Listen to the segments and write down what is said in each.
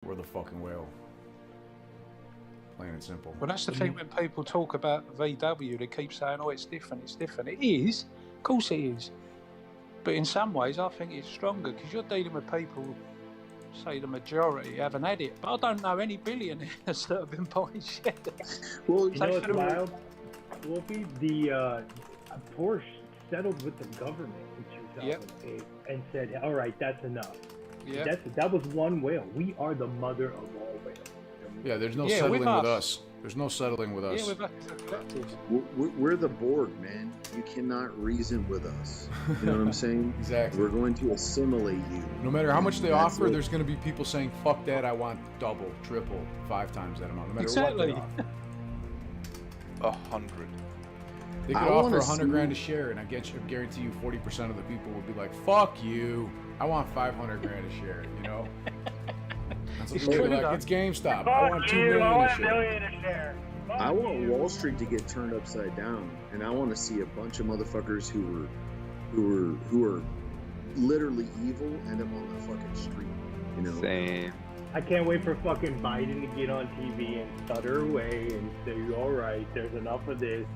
We're the fucking whale. Plain and simple. Well, that's the thing when people talk about VW, they keep saying, oh, it's different, it's different. It is. Of course it is. But in some ways, I think it's stronger because you're dealing with people, say the majority, haven't had it. But I don't know any billionaires that have been buying shares. Well, you know what's wild? Wolfie, the Porsche settled with the government in 2008 and said, all right, that's enough. Yep. That was one whale. We are the mother of all whales. Yeah, there's no settling with us. There's no settling with us. Yeah, with us. We're the board, man. You cannot reason with us. You know what I'm saying? Exactly. We're going to assimilate you. No matter how much they offer, there's going to be people saying, fuck that, I want double, triple, 5 times that amount. No matter what they offer. 100. They could offer $100,000 a share, and I guarantee you 40% of the people would be like, fuck you, I want $500,000 a share, you know? That's what they're like, it's GameStop. I want $2 million a share. I want Wall Street to get turned upside down, and I want to see a bunch of motherfuckers who are literally evil end up on the fucking street. You know. Same. I can't wait for fucking Biden to get on TV and stutter away and say, all right, there's enough of this.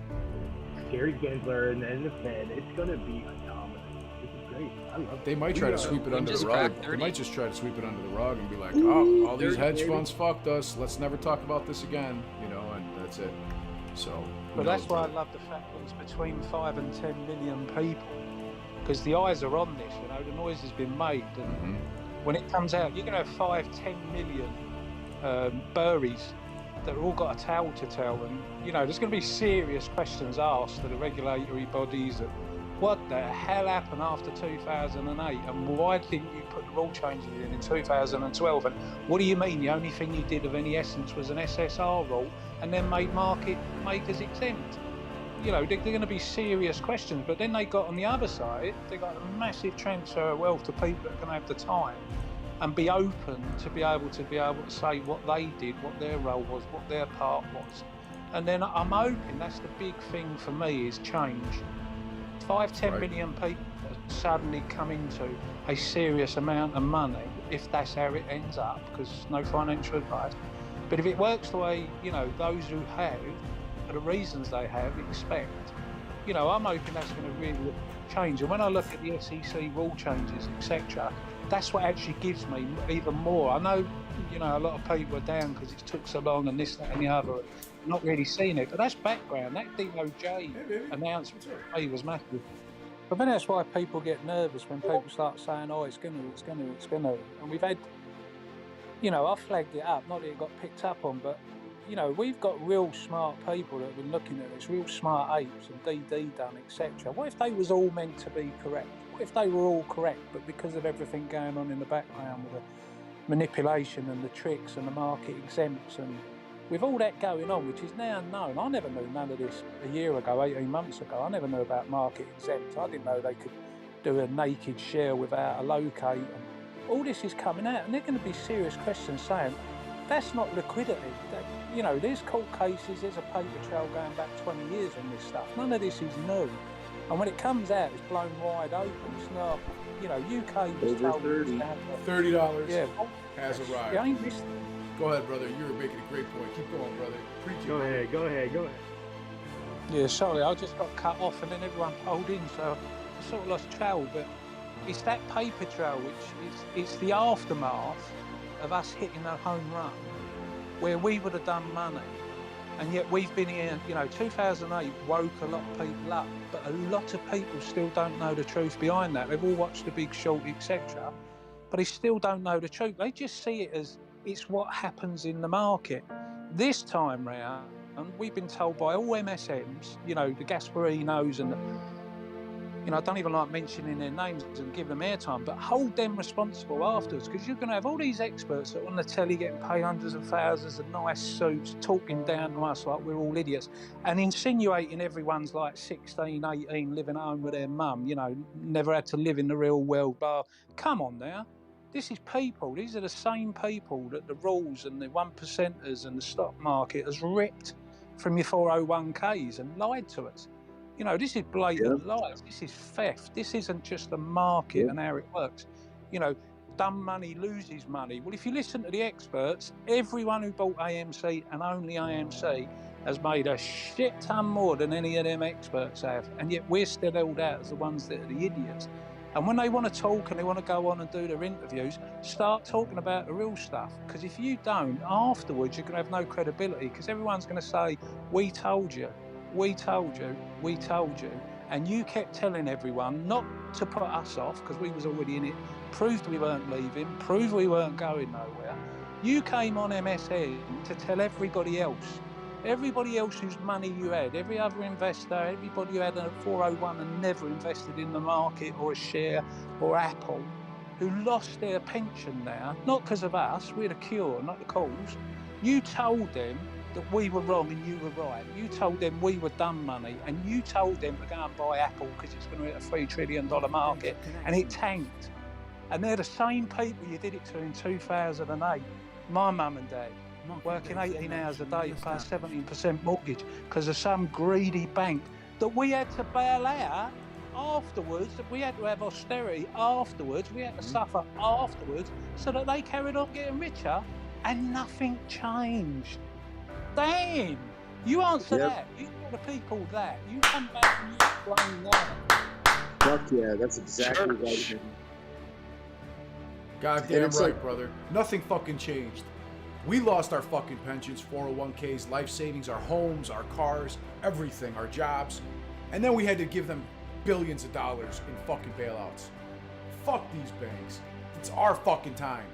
Gary Gensler and then the Fed. It's gonna be phenomenal. This is great. I love it. They might try to sweep it under the rug. They might just try to sweep it under the rug and be like, oh, all these hedge funds fucked us. Let's never talk about this again. You know, and that's it. So. But that's why I love the fact that it's between 5 and 10 million people, because the eyes are on this. You know, the noise has been made, and when it comes out, you're going to have 5-10 million burries that have all got a tale to tell, and you know there's going to be serious questions asked to the regulatory bodies. What the hell happened after 2008, and why didn't you put the rule changes in 2012? And what do you mean the only thing you did of any essence was an SSR rule and then made market makers exempt? You know, they're going to be serious questions. But then they got on the other side, they got a massive transfer of wealth to people that are going to have the time and be open to be able to say what they did, what their role was, what their part was. And then I'm hoping that's the big thing for me is change. 5-10 million people suddenly come into a serious amount of money, if that's how it ends up, because no financial advice. But if it works the way, you know, those who have, for the reasons they have, expect, you know, I'm hoping that's going to really change. And when I look at the SEC rule changes, etc., that's what actually gives me even more. I know, you know, a lot of people are down because it took so long and this, that and the other, not really seeing it, but that's background. That DOJ announcement to me was massive. But then that's why people get nervous when people start saying, oh, it's going to. And we've had, you know, I flagged it up, not that it got picked up on, but, you know, we've got real smart people that have been looking at this, real smart apes and DD done, etc. What if they was all meant to be correct? What if they were all correct, but because of everything going on in the background with the manipulation and the tricks and the market exempts and with all that going on, which is now known, I never knew none of this a year ago, 18 months ago. I never knew about market exempt. I didn't know they could do a naked share without a locate. And all this is coming out, and there are going to be serious questions saying, that's not liquidity. You know, there's court cases, there's a paper trail going back 20 years on this stuff. None of this is new. And when it comes out, it's blown wide open. It's not, you know, UK was told $30 has arrived. You ain't missed. Go ahead, brother. You were making a great point. Keep going, brother. Go ahead. Yeah, sorry, I just got cut off and then everyone pulled in, so I sort of lost trail. But it's that paper trail, which it's the aftermath of us hitting a home run, where we would have done money. And yet we've been here, you know, 2008 woke a lot of people up, but a lot of people still don't know the truth behind that. They've all watched The Big Short, etc., but they still don't know the truth. They just see it as it's what happens in the market. This time round, and we've been told by all MSMs, you know, the Gasparinos and you know, I don't even like mentioning their names and give them airtime, but hold them responsible afterwards, because you're going to have all these experts that are on the telly getting paid hundreds of thousands of nice suits, talking down to us like we're all idiots, and insinuating everyone's like 16, 18, living at home with their mum, you know, never had to live in the real world. Come on now. This is people. These are the same people that the rules and the 1%ers and the stock market has ripped from your 401ks and lied to us. You know, this is blatant lies. This is theft. This isn't just the market and how it works. You know, dumb money loses money. Well, if you listen to the experts, everyone who bought AMC and only AMC has made a shit ton more than any of them experts have. And yet we're still held out as the ones that are the idiots. And when they want to talk and they want to go on and do their interviews, start talking about the real stuff. Because if you don't, afterwards, you're going to have no credibility, because everyone's going to say, we told you, we told you, we told you. And you kept telling everyone not to put us off, because we was already in it, proved we weren't leaving, proved we weren't going nowhere. You came on MSN to tell everybody else whose money you had, every other investor, everybody who had a 401 and never invested in the market or a share or Apple, who lost their pension now, not because of us, we're the cure, not the cause. You told them that we were wrong and you were right. You told them we were dumb money, and you told them to go and buy Apple because it's going to hit a $3 trillion market, and it tanked. And they're the same people you did it to in 2008. My mum and dad, working 18 hours a day to pay a 17% mortgage because of some greedy bank that we had to bail out afterwards, that we had to have austerity afterwards, we had to suffer afterwards, so that they carried on getting richer and nothing changed. Damn! You answer that. You tell the people that. You come back and you explain that. Fuck yeah, that's exactly right. Goddamn right, like, brother. Nothing fucking changed. We lost our fucking pensions, 401ks, life savings, our homes, our cars, everything, our jobs. And then we had to give them billions of dollars in fucking bailouts. Fuck these banks. It's our fucking time.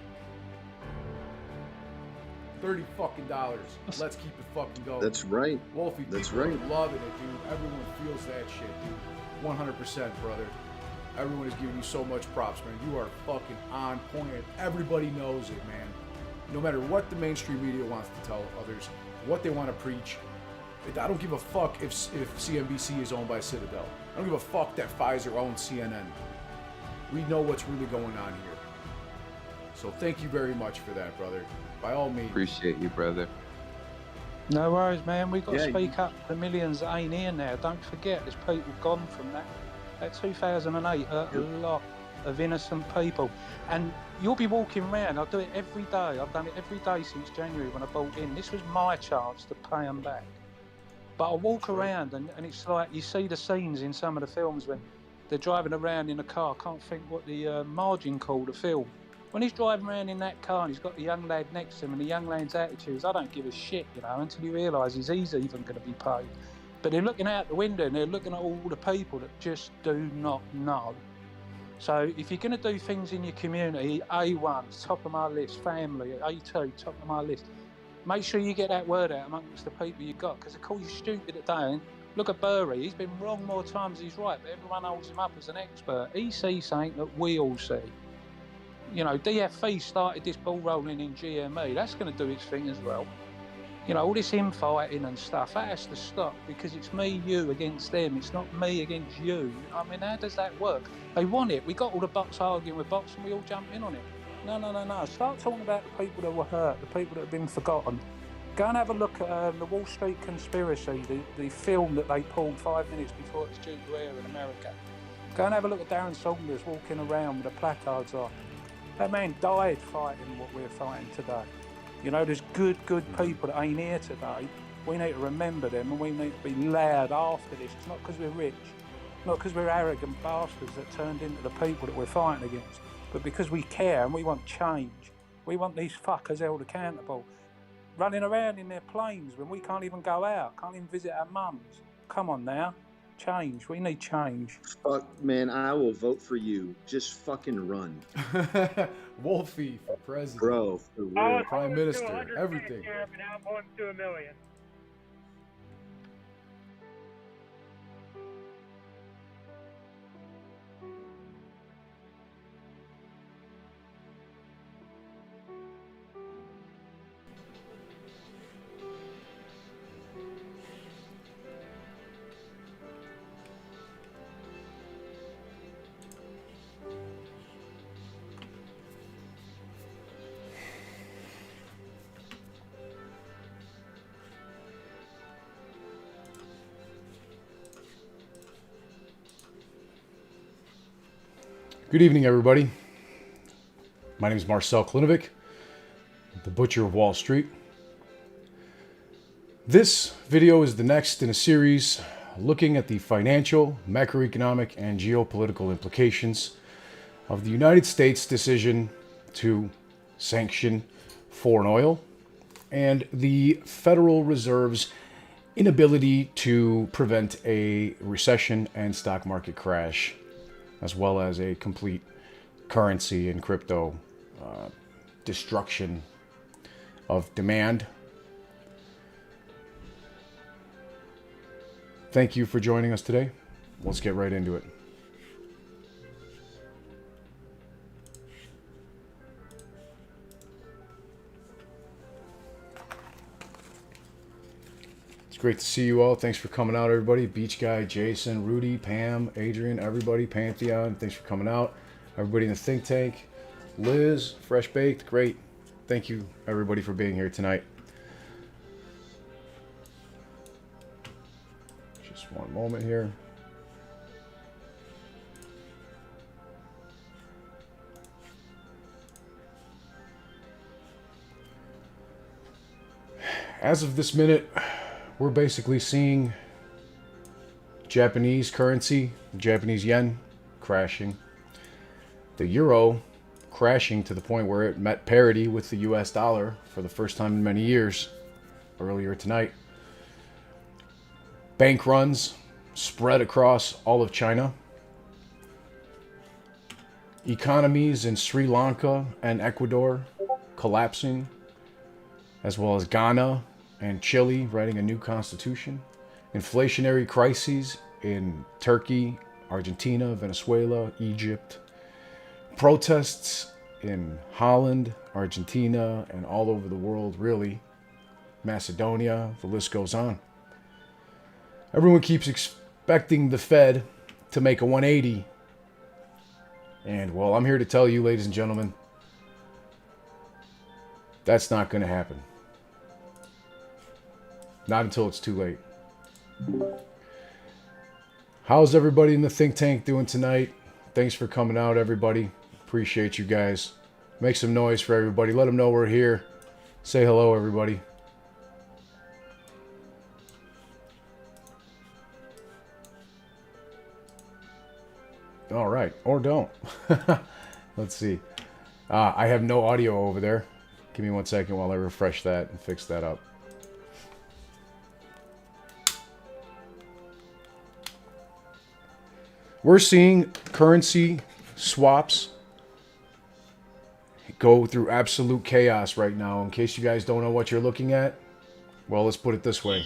$30 fucking dollars. Let's keep it fucking going. That's right. Wolfie, that's people right. are loving it, dude. Everyone feels that shit, dude. 100%, brother. Everyone is giving you so much props, man. You are fucking on point. Everybody knows it, man. No matter what the mainstream media wants to tell others, what they want to preach. I don't give a fuck if CNBC is owned by Citadel. I don't give a fuck that Pfizer owns CNN. We know what's really going on here. So thank you very much for that, brother. By all means. Appreciate you, brother. No worries, man. We've got to speak up for the millions that ain't here now. Don't forget, there's people gone from that. That 2008 hurt a lot of innocent people. And you'll be walking around. I do it every day. I've done it every day since January when I bought in. This was my chance to pay them back. But I walk around and it's like you see the scenes in some of the films when they're driving around in a car. I can't think what the margin called, the film. When he's driving around in that car and he's got the young lad next to him and the young lad's attitude is, I don't give a shit, you know, until you realise he's even going to be paid. But they're looking out the window and they're looking at all the people that just do not know. So if you're going to do things in your community, A1, top of my list, family, A2, top of my list, make sure you get that word out amongst the people you've got, because they call you stupid at day. Look at Burry, he's been wrong more times than he's right, but everyone holds him up as an expert. He sees something that we all see. You know, DFE started this ball rolling in GME. That's going to do its thing as well. You know, all this infighting and stuff, that has to stop, because it's me, you against them. It's not me against you. I mean, how does that work? They want it. We got all the bots arguing with bots and we all jump in on it. No. Start talking about the people that were hurt, the people that have been forgotten. Go and have a look at the Wall Street Conspiracy, the film that they pulled 5 minutes before it was due to air in America. Go and have a look at Darren Saunders walking around with the placards on. That man died fighting what we're fighting today. You know, there's good people that ain't here today. We need to remember them and we need to be loud after this. It's not because we're rich, not because we're arrogant bastards that turned into the people that we're fighting against, but because we care and we want change. We want these fuckers held accountable. Running around in their planes when we can't even go out, can't even visit our mums. Come on now. Change. We need change. Fuck, man, I will vote for you. Just fucking run. Wolfie for president. Bro, for real. Prime Minister, everything. Now I'm going to $1 million. Good evening, everybody. My name is Marcel Kalinovic, the Butcher of Wall Street. This video is the next in a series looking at the financial, macroeconomic, and geopolitical implications of the United States' decision to sanction foreign oil and the Federal Reserve's inability to prevent a recession and stock market crash, as well as a complete currency and crypto destruction of demand. Thank you for joining us today. Let's get right into it. It's great to see you all. Thanks for coming out, everybody. Beach Guy, Jason, Rudy, Pam, Adrian, everybody, Pantheon, thanks for coming out. Everybody in the think tank, Liz, Fresh Baked, great. Thank you, everybody, for being here tonight. Just one moment here. As of this minute, we're basically seeing Japanese currency, Japanese yen, crashing. The euro crashing to the point where it met parity with the US dollar for the first time in many years earlier tonight. Bank runs spread across all of China. Economies in Sri Lanka and Ecuador collapsing, as well as Ghana and Chile writing a new constitution. Inflationary crises in Turkey, Argentina, Venezuela, Egypt. Protests in Holland, Argentina, and all over the world, really. Macedonia, the list goes on. Everyone keeps expecting the Fed to make a 180. And, well, I'm here to tell you, ladies and gentlemen, that's not going to happen. Not until it's too late. How's everybody in the think tank doing tonight? Thanks for coming out, everybody. Appreciate you guys. Make some noise for everybody. Let them know we're here. Say hello, everybody. All right, or don't. Let's see. I have no audio over there. Give me 1 second while I refresh that and fix that up. We're seeing currency swaps go through absolute chaos right now. In case you guys don't know what you're looking at, well, let's put it this way.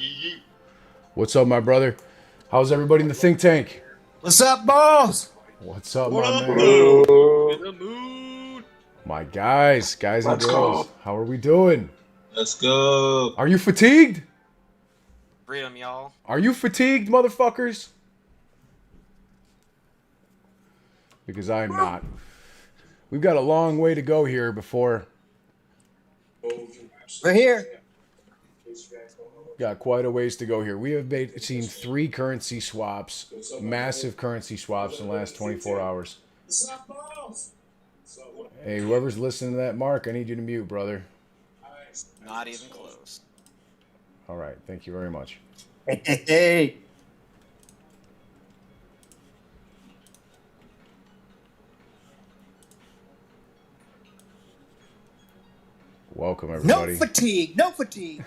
What's up, my brother? How's everybody in the think tank? What's up, boss? What's up, What my up, man? In the mood. My guys and Let's girls, go. how are we doing? Let's go. Are you fatigued? Freedom, y'all. Are you fatigued, motherfuckers? Because I'm not. We've got a long way to go here before. We're here. Got quite a ways to go here. We have seen 3 currency swaps, massive currency swaps in the last 24 hours. Hey, whoever's listening to that, Mark, I need you to mute, brother. Not even close. All right, thank you very much. Hey. Welcome, everybody. No fatigue. No fatigue.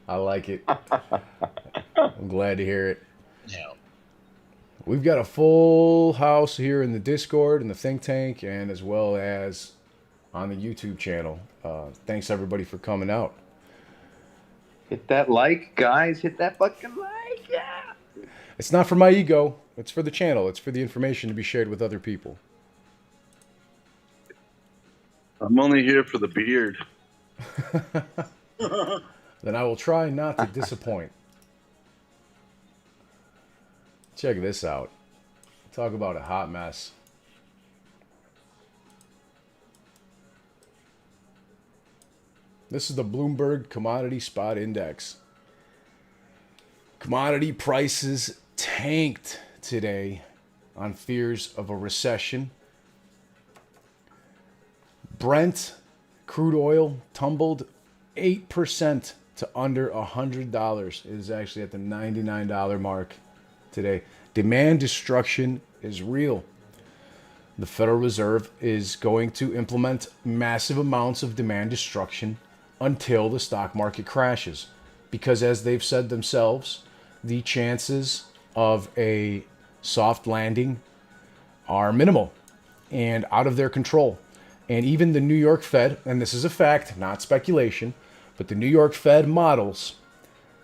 I like it. I'm glad to hear it. No. We've got a full house here in the Discord and the think tank, and as well as on the YouTube channel. Thanks, everybody, for coming out. Hit that like, guys. Hit that fucking like, yeah. It's not for my ego. It's for the channel. It's for the information to be shared with other people. I'm only here for the beard. Then I will try not to disappoint. Check this out. Talk about a hot mess. This is the Bloomberg Commodity Spot Index. Commodity prices tanked today on fears of a recession. Brent crude oil tumbled 8% to under $100. It is actually at the $99 mark today. Demand destruction is real. The Federal Reserve is going to implement massive amounts of demand destruction until the stock market crashes. Because as they've said themselves, the chances of a soft landing are minimal and out of their control. And even the New York Fed, and this is a fact, not speculation, but the New York Fed models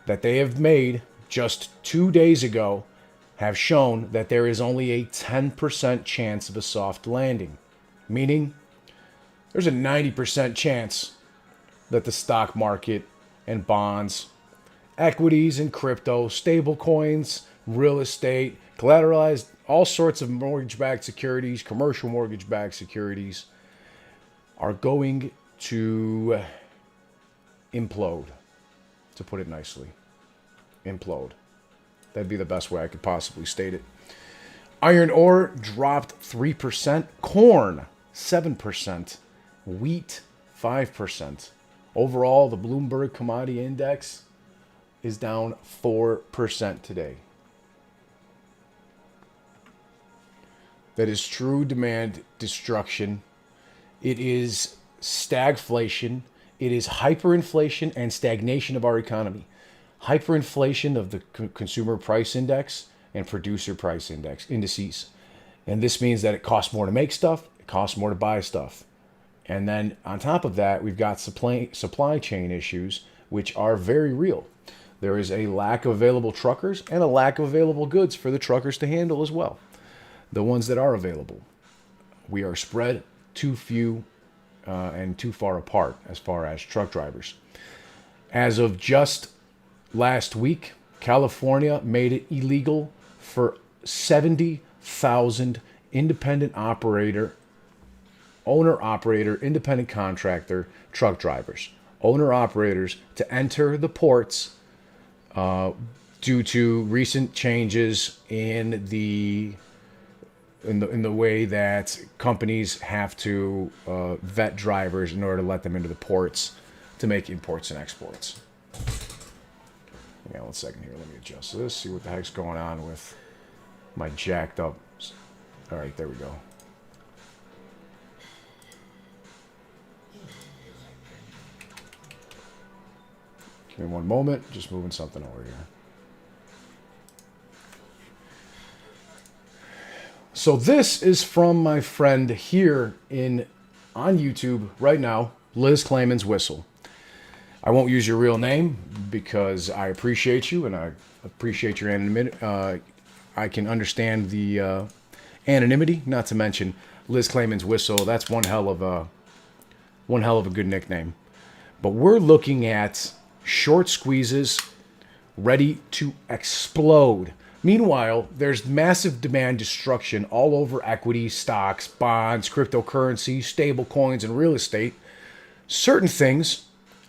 that they have made just 2 days ago have shown that there is only a 10% chance of a soft landing. Meaning, there's a 90% chance that the stock market and bonds, equities and crypto, stable coins, real estate, collateralized, all sorts of mortgage-backed securities, commercial mortgage-backed securities are going to implode, to put it nicely. Implode. That'd be the best way I could possibly state it. Iron ore dropped 3%, corn 7%, wheat 5%. Overall, the Bloomberg Commodity Index is down 4% today. That is true demand destruction. It is stagflation. It is hyperinflation and stagnation of our economy. Hyperinflation of the consumer price index and producer price index indices. And this means that it costs more to make stuff, it costs more to buy stuff. And then on top of that, we've got supply chain issues, which are very real. There is a lack of available truckers and a lack of available goods for the truckers to handle as well. The ones that are available. We are spread too few and too far apart as far as truck drivers. As of just last week, California made it illegal for 70,000 independent operator, owner-operator, independent contractor truck drivers, owner-operators to enter the ports due to recent changes in the way that companies have to vet drivers in order to let them into the ports to make imports and exports. Hang on 1 second here. Let me adjust this. See what the heck's going on with my jacked up. All right, there we go. Give me 1 moment. Just moving something over here. So this is from my friend here on YouTube right now, Liz Clayman's Whistle. I won't use your real name because I appreciate you and I appreciate your anonymity. I can understand the anonymity, not to mention Liz Clayman's Whistle. That's one hell of a good nickname. But we're looking at short squeezes ready to explode. Meanwhile, there's massive demand destruction all over equities, stocks, bonds, cryptocurrencies, stable coins, and real estate. Certain things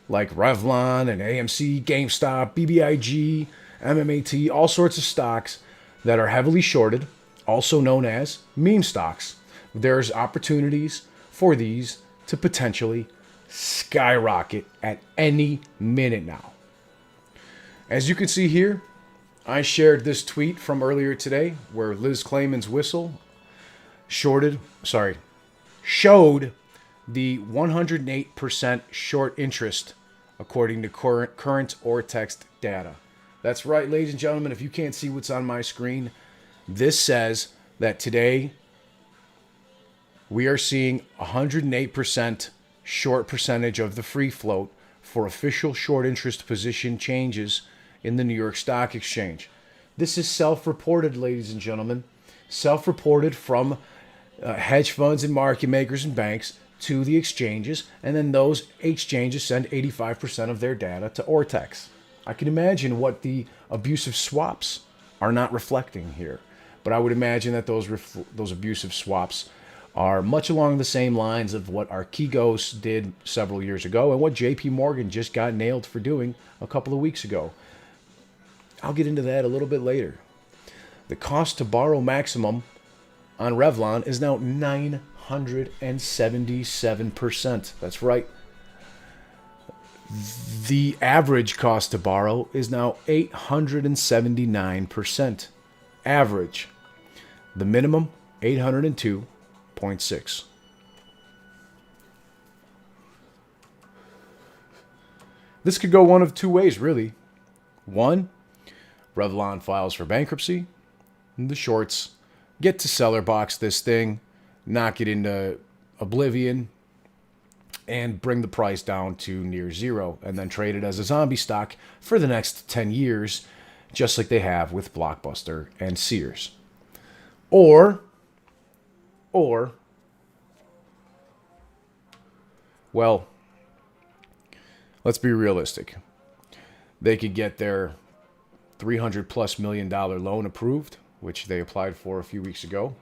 like Revlon and AMC, GameStop, BBIG, MMAT, all sorts of stocks that are heavily shorted, also known as meme stocks. There's opportunities for these to potentially skyrocket at any minute now. As you can see here, I shared this tweet from earlier today where Liz Clayman's Whistle showed the 108% short interest according to current or text data. That's right, ladies and gentlemen. If you can't see what's on my screen, this says that today we are seeing 108% short percentage of the free float for official short interest position changes in the New York Stock Exchange. This is self-reported, ladies and gentlemen. Self-reported from hedge funds and market makers and banks to the exchanges, and then those exchanges send 85% of their data to Ortex. I can imagine what the abusive swaps are not reflecting here, but I would imagine that those abusive swaps are much along the same lines of what Archegos did several years ago and what JP Morgan just got nailed for doing a couple of weeks ago. I'll get into that a little bit later. The cost to borrow maximum on Revlon is now $900. 877%. That's right. The average cost to borrow is now 879%. Average. The minimum, 802.6. This could go one of two ways, really. One, Revlon files for bankruptcy. The shorts get to seller box this thing, knock it into oblivion, and bring the price down to near zero, and then trade it as a zombie stock for the next 10 years, just like they have with Blockbuster and Sears. Or, well, let's be realistic. They could get their $300+ million loan approved, which they applied for a few weeks ago.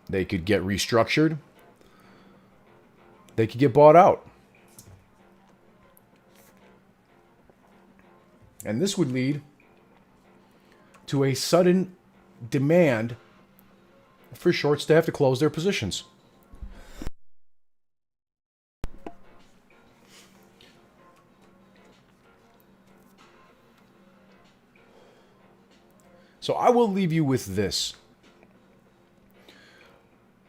They could get restructured. They could get bought out. And this would lead to a sudden demand for shorts to have to close their positions. So I will leave you with this.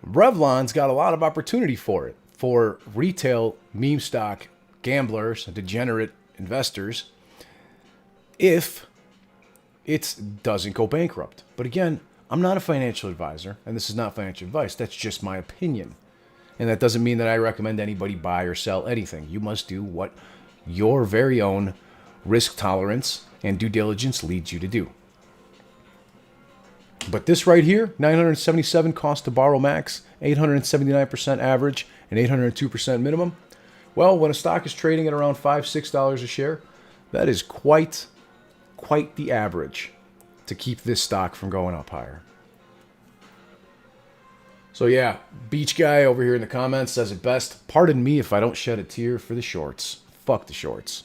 Revlon's got a lot of opportunity for it, for retail meme stock gamblers and degenerate investors, if it doesn't go bankrupt. But again, I'm not a financial advisor, and this is not financial advice. That's just my opinion. And that doesn't mean that I recommend anybody buy or sell anything. You must do what your very own risk tolerance and due diligence leads you to do. But this right here, 977 cost to borrow max, 879% average, and 802% minimum. Well, when a stock is trading at around $5-6 a share, that is quite the average to keep this stock from going up higher. So yeah, Beach Guy over here in the comments says it best. Pardon me if I don't shed a tear for the shorts. Fuck the shorts.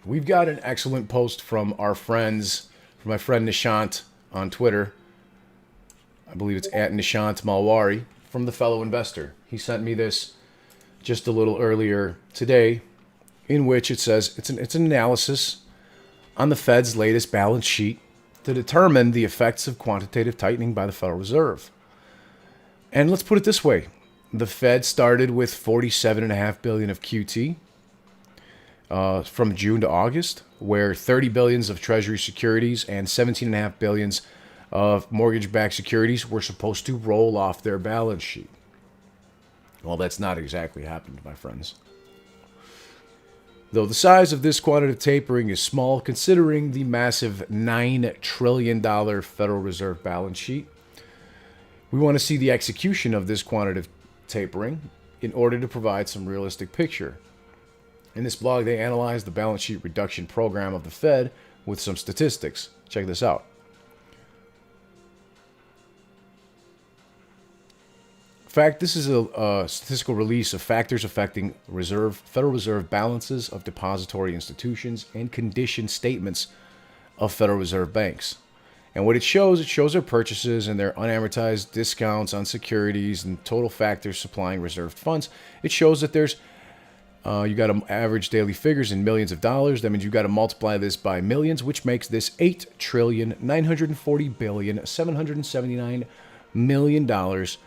We've got an excellent post from our friends, from my friend Nishant on Twitter. I believe it's at Nishant Malwari, from the Fellow Investor. He sent me this just a little earlier today, in which it says it's an analysis on the Fed's latest balance sheet to determine the effects of quantitative tightening by the Federal Reserve. And let's put it this way. The Fed started with $47.5 billion of QT from June to August, where $30 billion of Treasury securities and $17.5 billion of mortgage-backed securities were supposed to roll off their balance sheet. Well, that's not exactly happened, my friends. Though the size of this quantitative tapering is small, considering the massive $9 trillion Federal Reserve balance sheet, we want to see the execution of this quantitative tapering in order to provide some realistic picture. In this blog, they analyze the balance sheet reduction program of the Fed with some statistics. Check this out. In fact, this is a statistical release of factors affecting Federal Reserve balances of depository institutions and condition statements of Federal Reserve banks. And what it shows their purchases and their unamortized discounts on securities and total factors supplying reserved funds. It shows that there's you got to average daily figures in millions of dollars. That means you got to multiply this by millions, which makes this $8,940,779,000,000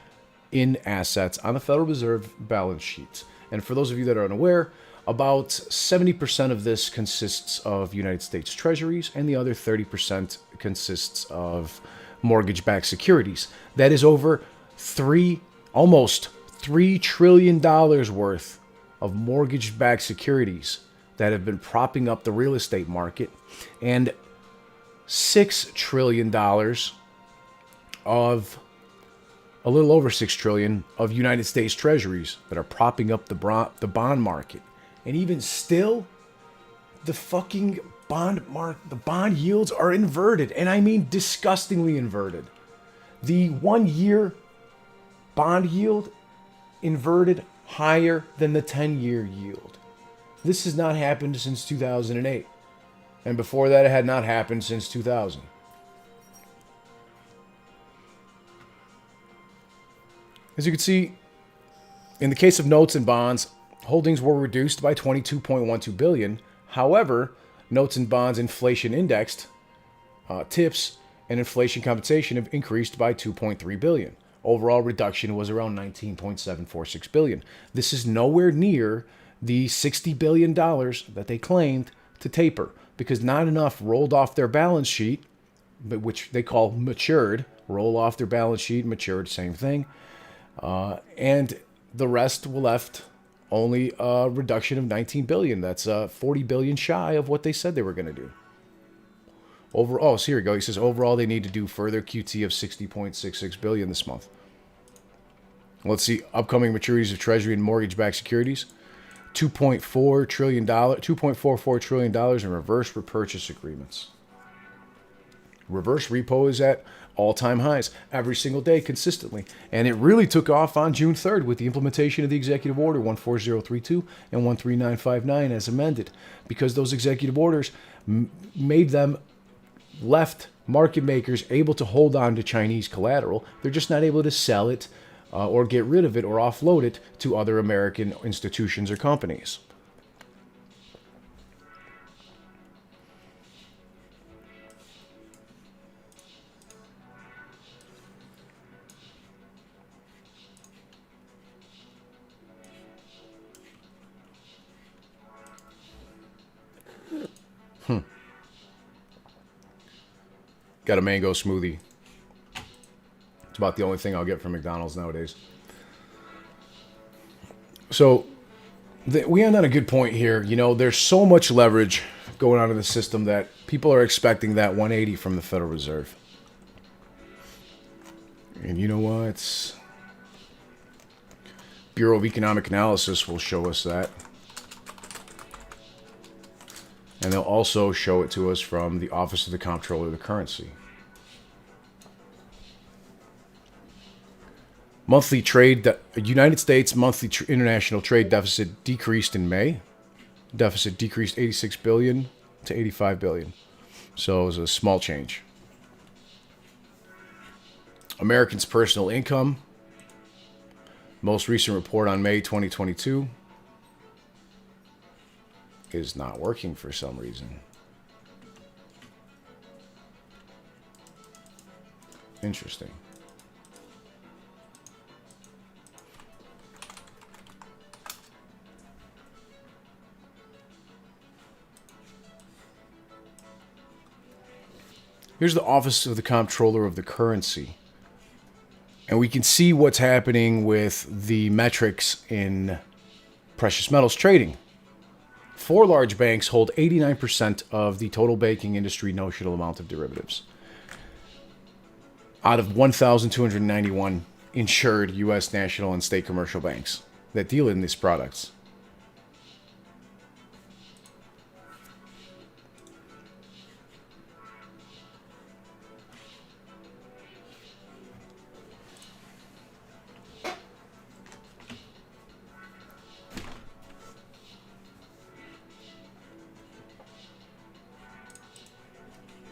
in assets on the Federal Reserve balance sheet. And for those of you that are unaware, about 70% of this consists of United States Treasuries, and the other 30% consists of mortgage-backed securities. That is over almost $3 trillion worth of mortgage-backed securities that have been propping up the real estate market, and $6 trillion of a little over $6 trillion of United States Treasuries that are propping up the bond market. And even still, the fucking bond yields are inverted, and I mean disgustingly inverted. The 1-year bond yield inverted higher than the 10-year yield. This has not happened since 2008. And before that, it had not happened since 2000. As you can see, in the case of notes and bonds, holdings were reduced by 22.12 billion. However, notes and bonds inflation indexed, tips, and inflation compensation have increased by 2.3 billion. Overall reduction was around 19.746 billion. This is nowhere near the $60 billion that they claimed to taper, because not enough rolled off their balance sheet, which they call matured. Roll off their balance sheet, matured, same thing. And the rest were left only a reduction of 19 billion. That's 40 billion shy of what they said they were going to do. Overall, so here we go. He says overall they need to do further QT of 60.66 billion this month. Let's see upcoming maturities of Treasury and mortgage-backed securities. $2.44 trillion in reverse repurchase agreements. Reverse repo is at all-time highs every single day consistently. And it really took off on June 3rd with the implementation of the Executive Order 14032 and 13959 as amended, because those executive orders made them left market makers able to hold on to Chinese collateral. They're just not able to sell it or get rid of it or offload it to other American institutions or companies. Got a mango smoothie. It's about the only thing I'll get from McDonald's nowadays. So we end on a good point here. You know, there's so much leverage going on in the system that people are expecting that 180 from the Federal Reserve. And you know what? Bureau of Economic Analysis will show us that. And they'll also show it to us from the Office of the Comptroller of the Currency. Monthly trade, United States monthly international trade deficit decreased in May. Deficit decreased 86 billion to 85 billion. So it was a small change. Americans' personal income. Most recent report on May 2022 is not working for some reason. Interesting. Here's the Office of the Comptroller of the Currency. And we can see what's happening with the metrics in precious metals trading. 4 large banks hold 89% of the total banking industry notional amount of derivatives out of 1,291 insured U.S. national and state commercial banks that deal in these products.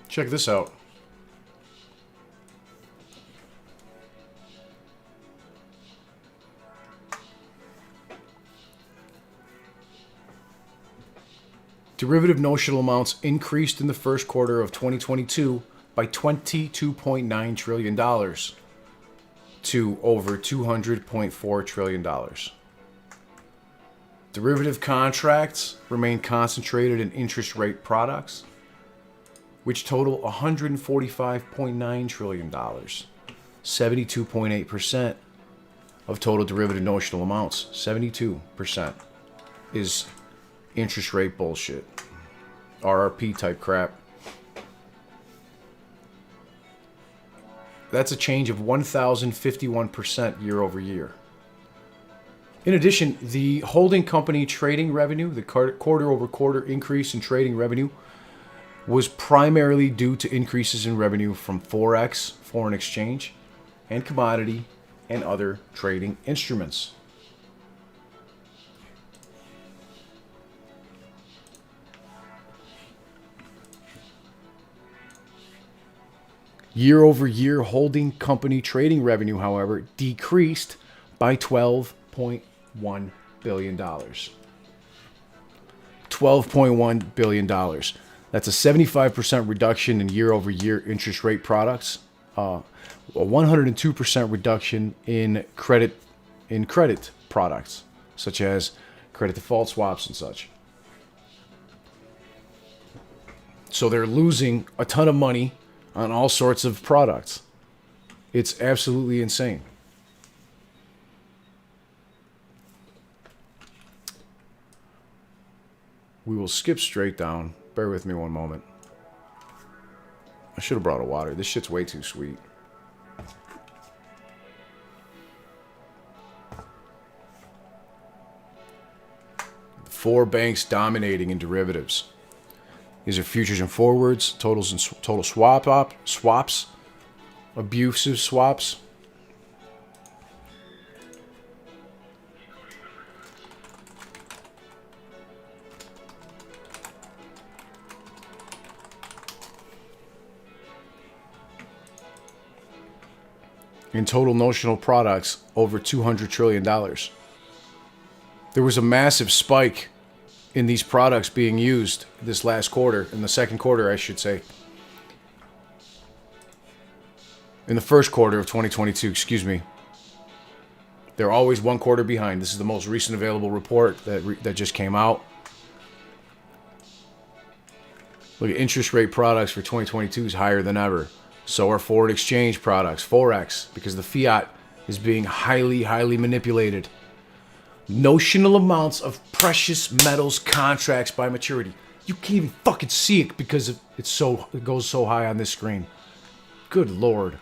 Check this out. Derivative notional amounts increased in the first quarter of 2022 by $22.9 trillion to over $200.4 trillion. Derivative contracts remain concentrated in interest rate products, which total $145.9 trillion, 72.8% of total derivative notional amounts. 72% is interest rate bullshit. RRP type crap. That's a change of 1,051% year over year. In addition, the holding company trading revenue, the quarter over quarter increase in trading revenue, was primarily due to increases in revenue from Forex, foreign exchange, and commodity and other trading instruments. Year-over-year holding company trading revenue, however, decreased by $12.1 billion. $12.1 billion. That's a 75% reduction in year-over-year interest rate products, a 102% reduction in credit products, such as credit default swaps and such. So they're losing a ton of money on all sorts of products. It's absolutely insane. We will skip straight down. Bear with me one moment. I should have brought a water. This shit's way too sweet. The 4 banks dominating in derivatives. These are futures and forwards, totals and total swaps, abusive swaps. In total notional products, over $200 trillion. There was a massive spike in these products being used this last quarter, in the second quarter, I should say. In the first quarter of 2022, excuse me. They're always one quarter behind. This is the most recent available report that just came out. Look at interest rate products for 2022 is higher than ever. So are foreign exchange products, Forex, because the fiat is being highly, highly manipulated. Notional amounts of precious metals contracts by maturity. You can't even fucking see it because it goes so high on this screen. Good Lord.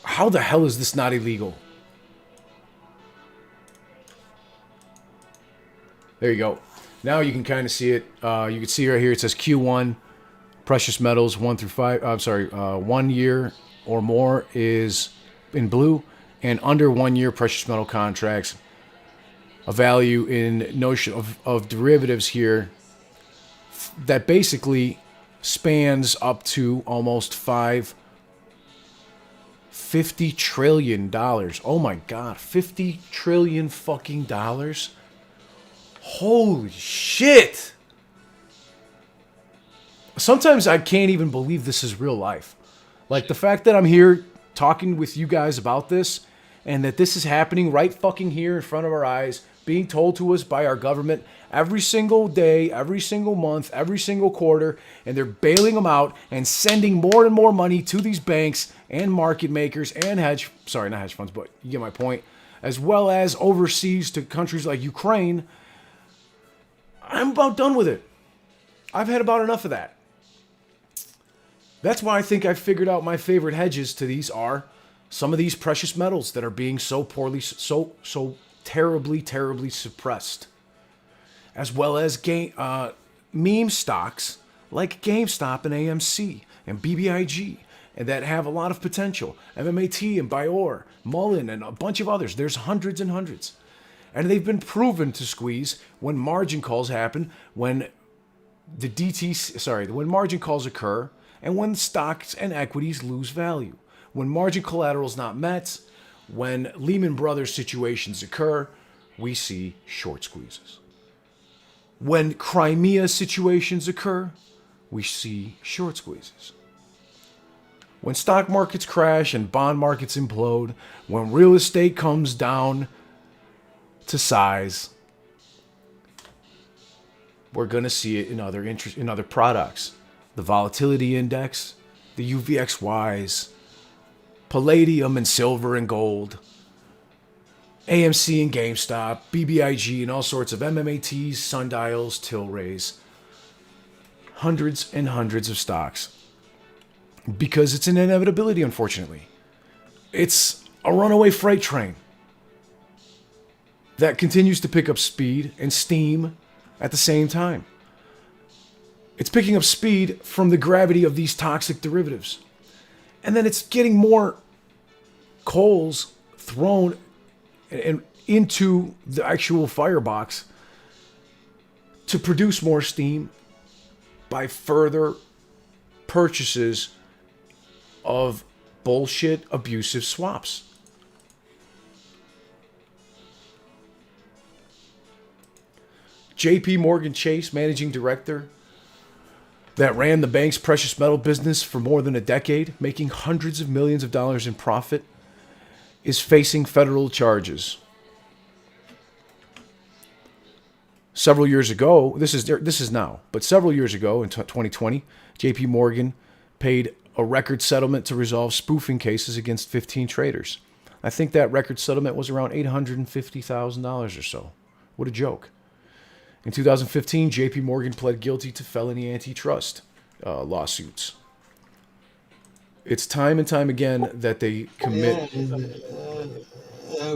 How the hell is this not illegal? There you go. Now you can kind of see it. You can see right here it says Q1. Precious metals 1 through 5. 1 year or more is in blue, and under 1 year precious metal contracts, a value in notion of derivatives here that basically spans up to almost $50 trillion. Oh my God, 50 trillion fucking dollars. Holy shit. Sometimes I can't even believe this is real life. Like the fact that I'm here talking with you guys about this and that this is happening right fucking here in front of our eyes, being told to us by our government every single day, every single month, every single quarter, and they're bailing them out and sending more and more money to these banks and market makers and not hedge funds, but you get my point, as well as overseas to countries like Ukraine. I'm about done with it. I've had about enough of that. That's why I think I figured out my favorite hedges to these are some of these precious metals that are being so poorly, so terribly suppressed. As well as meme stocks like GameStop and AMC and BBIG, and that have a lot of potential. MMAT and Bior, Mullen, and a bunch of others. There's hundreds and hundreds. And they've been proven to squeeze when margin calls happen, when when margin calls occur, and when stocks and equities lose value. When margin collateral is not met, when Lehman Brothers situations occur, we see short squeezes. When Crimea situations occur, we see short squeezes. When stock markets crash and bond markets implode, when real estate comes down to size, we're going to see it in other products. The volatility index, the UVXYs, palladium and silver and gold, AMC and GameStop, BBIG and all sorts of MMATs, sundials, Tilrays, hundreds and hundreds of stocks. Because it's an inevitability, unfortunately. It's a runaway freight train that continues to pick up speed and steam at the same time. It's picking up speed from the gravity of these toxic derivatives. And then it's getting more coals thrown into the actual firebox to produce more steam by further purchases of bullshit abusive swaps. JP Morgan Chase, managing director that ran the bank's precious metal business for more than a decade, making hundreds of millions of dollars in profit, is facing federal charges. Several years ago, this is now, but several years ago in 2020, JP Morgan paid a record settlement to resolve spoofing cases against 15 traders. I think that record settlement was around $850,000 or so. What a joke. In 2015, JP Morgan pled guilty to felony antitrust lawsuits. It's time and time again that they commit.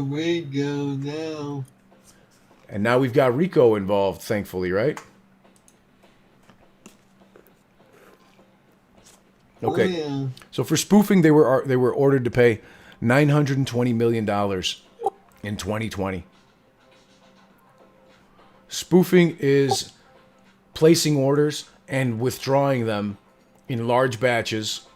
Rico now. And now we've got Rico involved, thankfully, right? Okay. Oh, yeah. So for spoofing, they were ordered to pay $920 million in 2020. Spoofing is placing orders and withdrawing them in large batches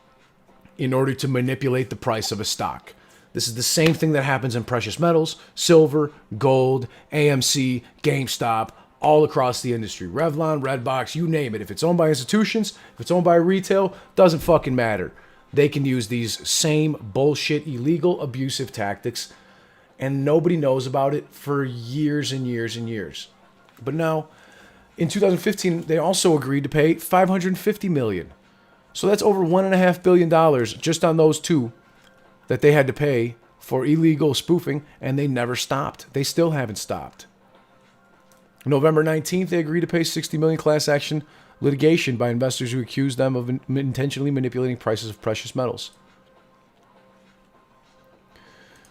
in order to manipulate the price of a stock. This is the same thing that happens in precious metals, silver, gold, AMC, GameStop, all across the industry. Revlon, Redbox, you name it. If it's owned by institutions, if it's owned by retail, doesn't fucking matter. They can use these same bullshit, illegal, abusive tactics, and nobody knows about it for years and years and years. But now, in 2015, they also agreed to pay $550 million. So that's over $1.5 billion just on those two that they had to pay for illegal spoofing, and they never stopped. They still haven't stopped. November 19th, they agreed to pay $60 million class action litigation by investors who accused them of intentionally manipulating prices of precious metals.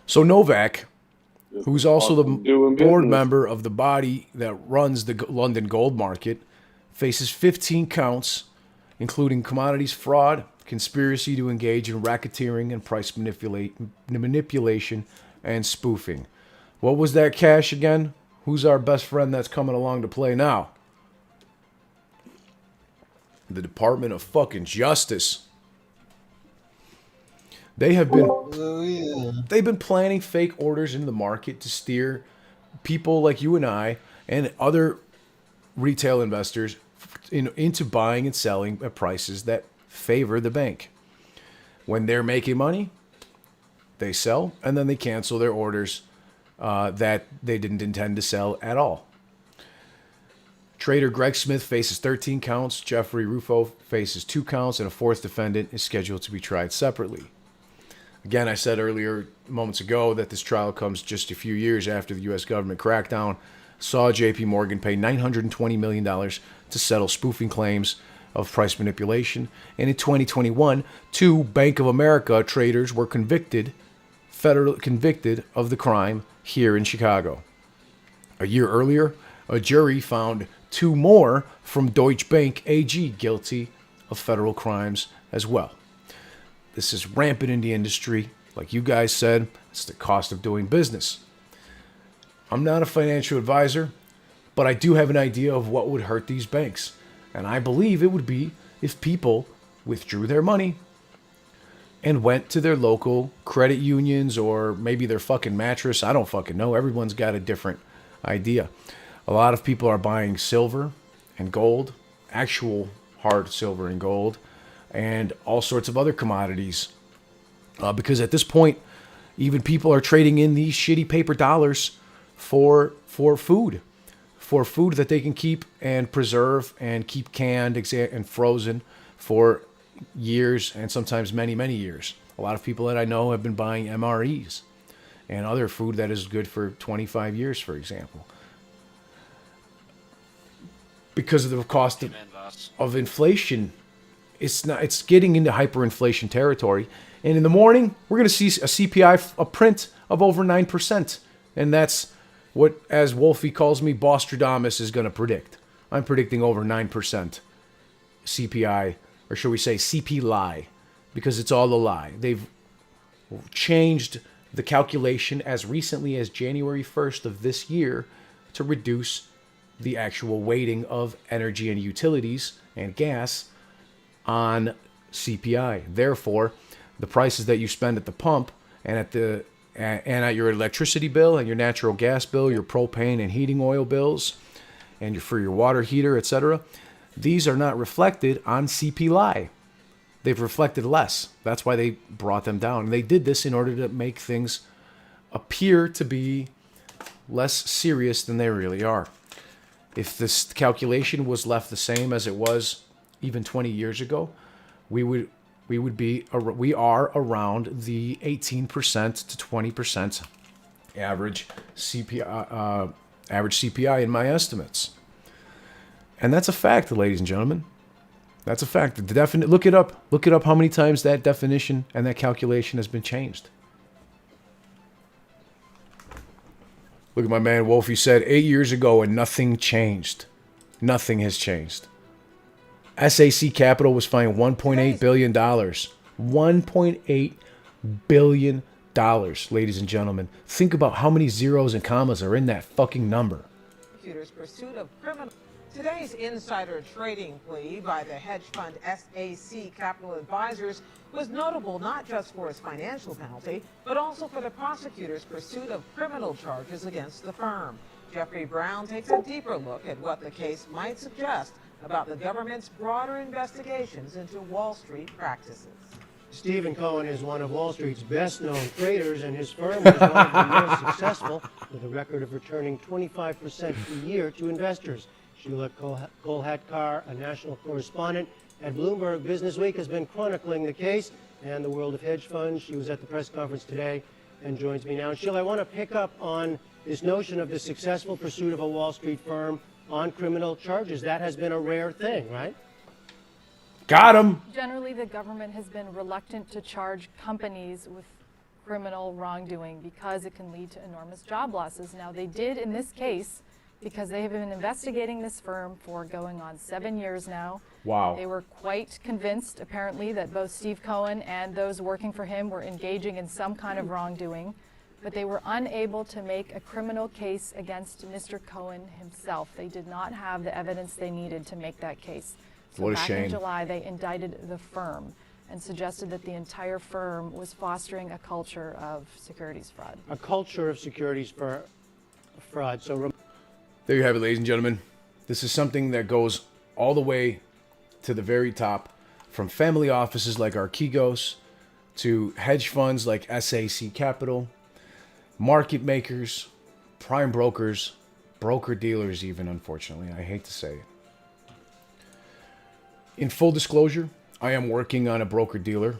So Novak, who's also the board member of the body that runs the London gold market, faces 15 counts, including commodities fraud, conspiracy to engage in racketeering and price manipulation and spoofing. What was that cash again? Who's our best friend that's coming along to play now? The Department of fucking Justice. They've been planning fake orders in the market to steer people like you and I and other retail investors into buying and selling at prices that favor the bank. When they're making money, they sell, and then they cancel their orders that they didn't intend to sell at all. Trader Greg Smith faces 13 counts. Jeffrey Rufo faces 2 counts, and a fourth defendant is scheduled to be tried separately. Again, I said earlier, moments ago, that this trial comes just a few years after the U.S. government crackdown saw JP Morgan pay $920 million to settle spoofing claims of price manipulation. And in 2021, 2 Bank of America traders were convicted of the crime here in Chicago. A year earlier, a jury found 2 more from Deutsche Bank AG guilty of federal crimes as well. This is rampant in the industry. Like you guys said, it's the cost of doing business. I'm not a financial advisor, but I do have an idea of what would hurt these banks. And I believe it would be if people withdrew their money and went to their local credit unions or maybe their fucking mattress. I don't fucking know. Everyone's got a different idea. A lot of people are buying silver and gold, actual hard silver and gold, and all sorts of other commodities. Because at this point, even people are trading in these shitty paper dollars for food. For food that they can keep and preserve and keep canned and frozen for years and sometimes many, many years. A lot of people that I know have been buying MREs and other food that is good for 25 years, for example. Because of the cost of inflation, it's getting into hyperinflation territory. And in the morning, we're going to see a CPI, a print of over 9%. And that's what, as Wolfie calls me, Bostradamus is going to predict. I'm predicting over 9% CPI, or should we say CP lie, because it's all a lie. They've changed the calculation as recently as January 1st of this year to reduce the actual weighting of energy and utilities and gas on CPI. Therefore, the prices that you spend at the pump and at your electricity bill and your natural gas bill, your propane and heating oil bills, and for your water heater, etc., these are not reflected on CPI. They've reflected less. That's why they brought them down. And they did this in order to make things appear to be less serious than they really are. If this calculation was left the same as it was even 20 years ago, we are around the 18% to 20% average CPI in my estimates. And that's a fact, ladies and gentlemen. That's a fact. Look it up. Look it up how many times that definition and that calculation has been changed. Look at my man Wolf. He said 8 years ago and nothing changed. Nothing has changed. SAC Capital was fined $1.8 billion. $1.8 billion, ladies and gentlemen. Think about how many zeros and commas are in that fucking number. Pursuit of criminal. Today's insider trading plea by the hedge fund SAC Capital Advisors was notable not just for its financial penalty, but also for the prosecutor's pursuit of criminal charges against the firm. Jeffrey Brown takes a deeper look at what the case might suggest about the government's broader investigations into Wall Street practices. Stephen Cohen is one of Wall Street's best-known traders, and his firm was one of the most successful, with a record of returning 25% a year to investors. Sheila Kolhatkar, a national correspondent at Bloomberg Businessweek, has been chronicling the case and the world of hedge funds. She was at the press conference today and joins me now. Sheila, I want to pick up on this notion of the successful pursuit of a Wall Street firm on criminal charges. That has been a rare thing, right? Got him. Generally, the government has been reluctant to charge companies with criminal wrongdoing because it can lead to enormous job losses. Now, they did in this case because they have been investigating this firm for going on 7 years now. Wow. They were quite convinced, apparently, that both Steve Cohen and those working for him were engaging in some kind of wrongdoing, but they were unable to make a criminal case against Mr. Cohen himself. They did not have the evidence they needed to make that case. So what a back shame. in July, they indicted the firm and suggested that the entire firm was fostering a culture of securities fraud. A culture of securities fraud. So there you have it, ladies and gentlemen. This is something that goes all the way to the very top, from family offices like Archegos to hedge funds like SAC Capital, market makers, prime brokers, broker-dealers even, unfortunately. I hate to say it. In full disclosure, I am working on a broker-dealer.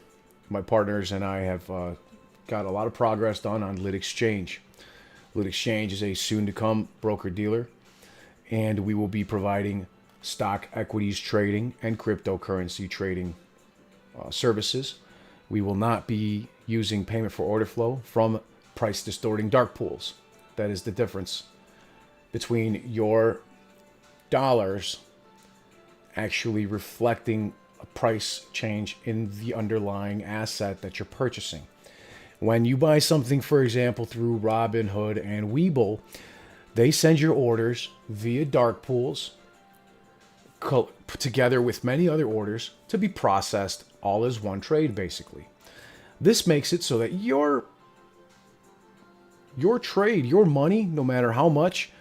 My partners and I have got a lot of progress done on Lit Xchange. Lit Xchange is a soon-to-come broker-dealer, and we will be providing stock equities trading and cryptocurrency trading services. We will not be using payment for order flow from price distorting dark pools. That is the difference between your dollars actually reflecting a price change in the underlying asset that you're purchasing. When you buy something, for example, through Robinhood and Webull, they send your orders via dark pools together with many other orders to be processed all as one trade, basically. This makes it so that your trade, your money, no matter how much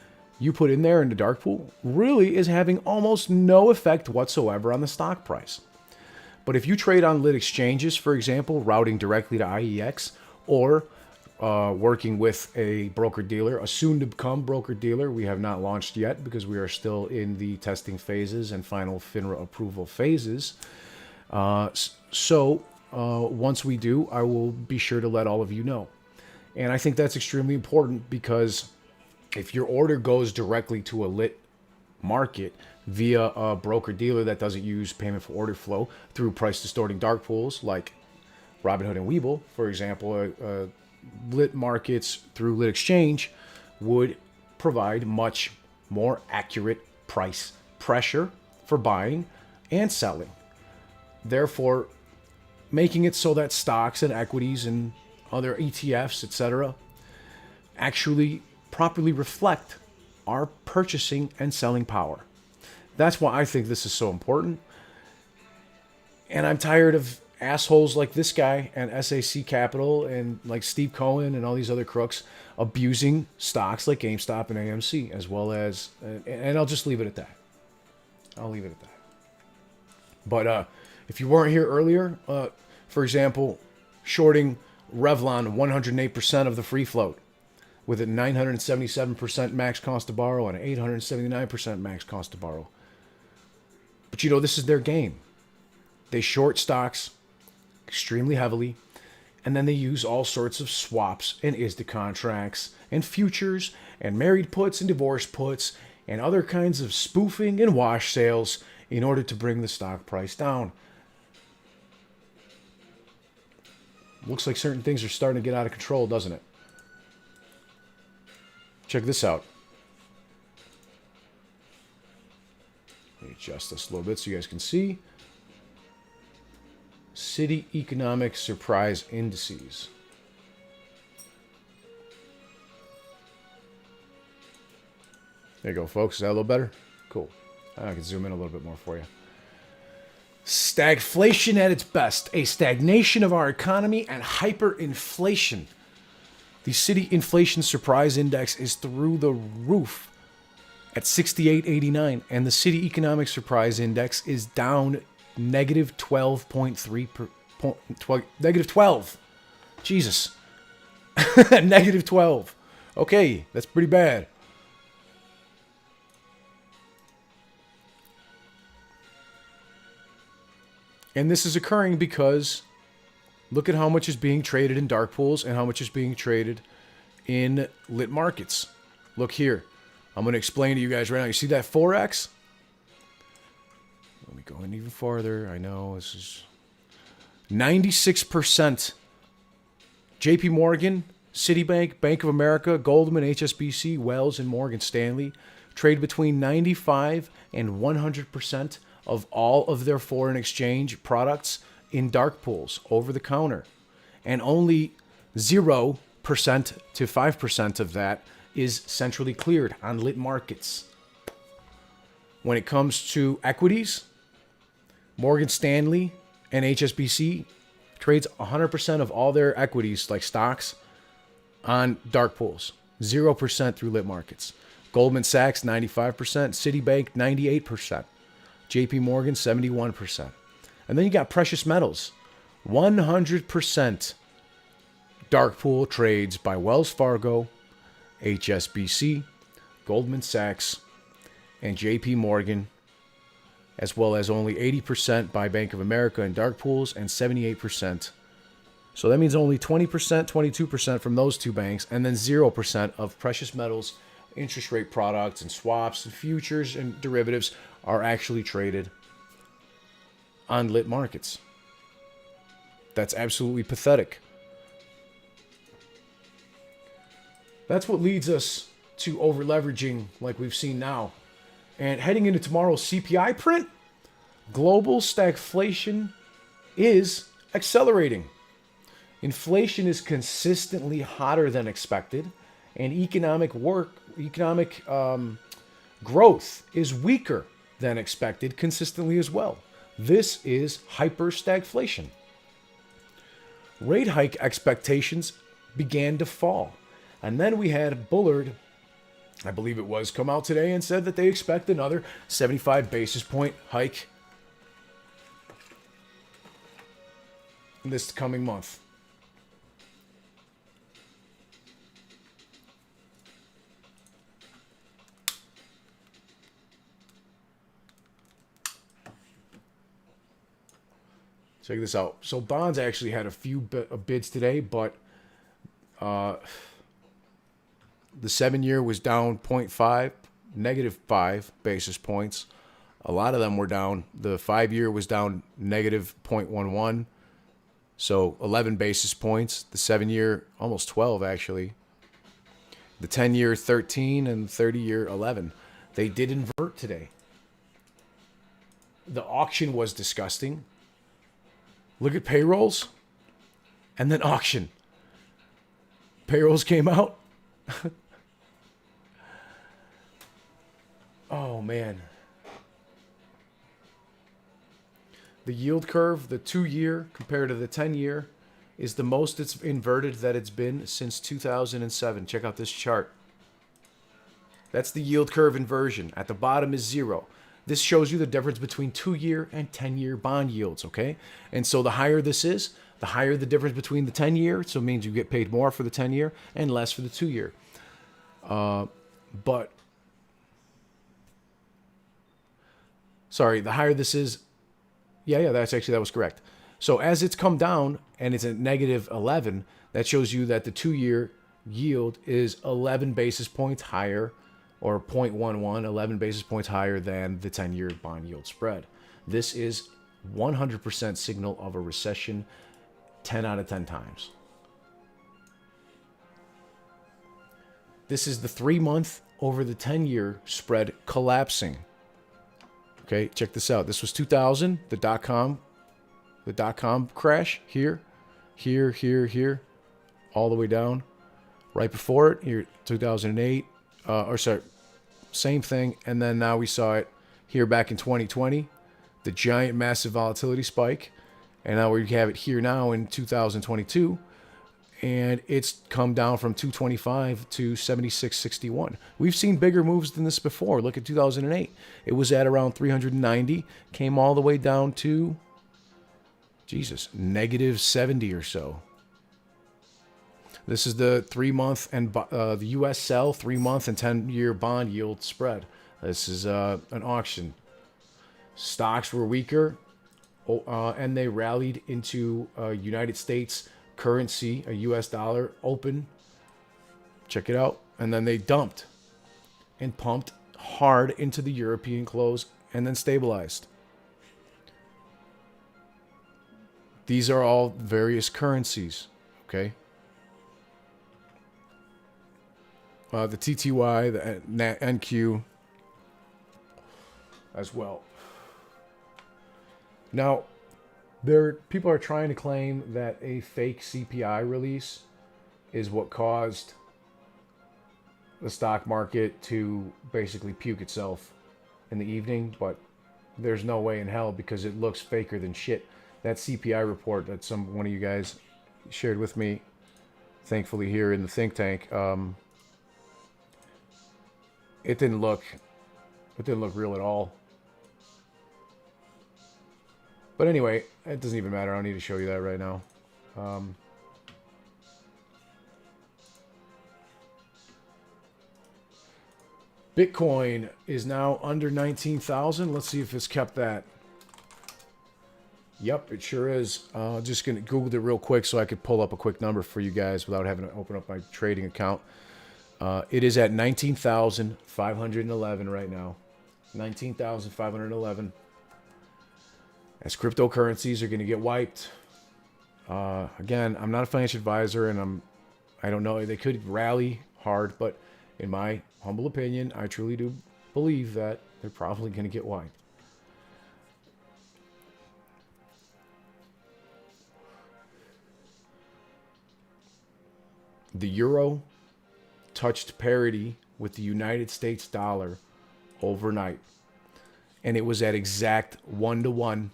you put in there in the dark pool, really is having almost no effect whatsoever on the stock price. But if you trade on lit exchanges, for example, routing directly to IEX, or working with a broker-dealer, a soon-to-become broker-dealer, we have not launched yet because we are still in the testing phases and final FINRA approval phases. Once we do, I will be sure to let all of you know. And I think that's extremely important, because if your order goes directly to a lit market via a broker-dealer that doesn't use payment for order flow through price-distorting dark pools like Robinhood and Webull, for example, lit markets through Lit Xchange would provide much more accurate price pressure for buying and selling. Therefore, making it so that stocks and equities and other ETFs, etc., actually properly reflect our purchasing and selling power. That's why I think this is so important. And I'm tired of assholes like this guy and SAC Capital and like Steve Cohen and all these other crooks abusing stocks like GameStop and AMC, as well as, and I'll just leave it at that. I'll leave it at that. But if you weren't here earlier, for example, shorting Revlon 108% of the free float with a 977% max cost to borrow and an 879% max cost to borrow. But you know, this is their game. They short stocks extremely heavily, and then they use all sorts of swaps and ISDA contracts and futures and married puts and divorce puts and other kinds of spoofing and wash sales in order to bring the stock price down. Looks like certain things are starting to get out of control, doesn't it? Check this out. Let me adjust this a little bit so you guys can see. City Economic Surprise Indices. There you go, folks. Is that a little better? Cool. I can zoom in a little bit more for you. Stagflation at its best. A stagnation of our economy and hyperinflation. The City Inflation Surprise Index is through the roof at 68.89, and the City Economic Surprise Index is down negative 12.3 negative 12. Jesus. Negative 12. Okay, that's pretty bad. And this is occurring because look at how much is being traded in dark pools and how much is being traded in lit markets. Look here. I'm going to explain to you guys right now. You see that 4X? Let me go in even farther. I know this is 96%. JP Morgan, Citibank, Bank of America, Goldman, HSBC, Wells, and Morgan Stanley trade between 95 and 100% of all of their foreign exchange products in dark pools over the counter. And only 0% to 5% of that is centrally cleared on lit markets. When it comes to equities, Morgan Stanley and HSBC trades 100% of all their equities, like stocks, on dark pools. 0% through lit markets. Goldman Sachs, 95%. Citibank, 98%. JP Morgan, 71%. And then you got precious metals. 100% dark pool trades by Wells Fargo, HSBC, Goldman Sachs, and JP Morgan, as well as only 80% by Bank of America in dark pools and 78%. So that means only 20%, 22% from those two banks, and then 0% of precious metals, interest rate products, and swaps, and futures, and derivatives are actually traded on lit markets. That's absolutely pathetic. That's what leads us to over-leveraging like we've seen now. And heading into tomorrow's CPI print, global stagflation is accelerating. Inflation is consistently hotter than expected, and economic growth is weaker than expected consistently as well. This is hyper-stagflation. Rate hike expectations began to fall. And then we had Bullard, I believe it was, come out today and said that they expect another 75 basis point hike this coming month. Check this out. So bonds actually had a few bids today, but the 7-year was down 0.5, negative 5 basis points. A lot of them were down. The 5-year was down negative 0.11, so 11 basis points. The 7-year, almost 12 actually. The 10-year, 13, and 30-year, 11. They did invert today. The auction was disgusting. Look at payrolls, and then auction. Payrolls came out. Oh, man. The yield curve, the 2-year compared to the 10-year, is the most it's inverted that it's been since 2007. Check out this chart. That's the yield curve inversion. At the bottom is 0. This shows you the difference between 2-year and 10-year bond yields, okay? And so the higher this is, the higher the difference between the 10-year, so it means you get paid more for the 10-year and less for the 2-year. Sorry, the higher this is, yeah, that was correct. So as it's come down and it's at negative 11, that shows you that the 2-year yield is 11 basis points higher, or 0.11, 11 basis points higher than the 10-year bond yield spread. This is 100% signal of a recession 10 out of 10 times. This is the 3-month over the 10-year spread collapsing. Okay, check this out. This was 2000, the dot-com crash, here, all the way down. Right before it, here, 2008, same thing. And then now we saw it here back in 2020, the giant massive volatility spike. And now we have it here now in 2022. And it's come down from 225 to 76.61. We've seen bigger moves than this before. Look at 2008. It was at around 390, came all the way down to, negative 70 or so. This is the 3-month and the U.S. sell 3-month and 10-year bond yield spread. This is an auction. Stocks were weaker, and they rallied into United States currency, a U.S. dollar, open. Check it out. And then they dumped and pumped hard into the European close and then stabilized. These are all various currencies, okay? The TTY, the NQ as well. Now, people are trying to claim that a fake CPI release is what caused the stock market to basically puke itself in the evening, but there's no way in hell because it looks faker than shit. That CPI report that one of you guys shared with me, thankfully here in the think tank, it didn't look real at all. But anyway, it doesn't even matter. I don't need to show you that right now. Bitcoin is now under 19,000. Let's see if it's kept that. Yep, it sure is. Just gonna Google it real quick so I could pull up a quick number for you guys without having to open up my trading account. It is at 19,511 right now. 19,511. As cryptocurrencies are going to get wiped. Again, I'm not a financial advisor, and I don't know. They could rally hard, but in my humble opinion, I truly do believe that they're probably going to get wiped. The euro touched parity with the United States dollar overnight. And it was at exact 1-to-1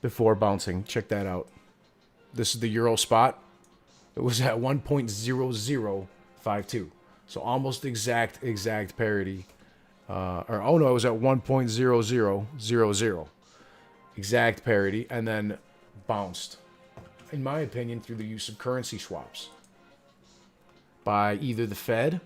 before bouncing. Check that out. This is the euro spot. It was at 1.0052. So almost exact parity. It was at 1.0000. Exact parity. And then bounced, in my opinion, through the use of currency swaps. By either the Fed.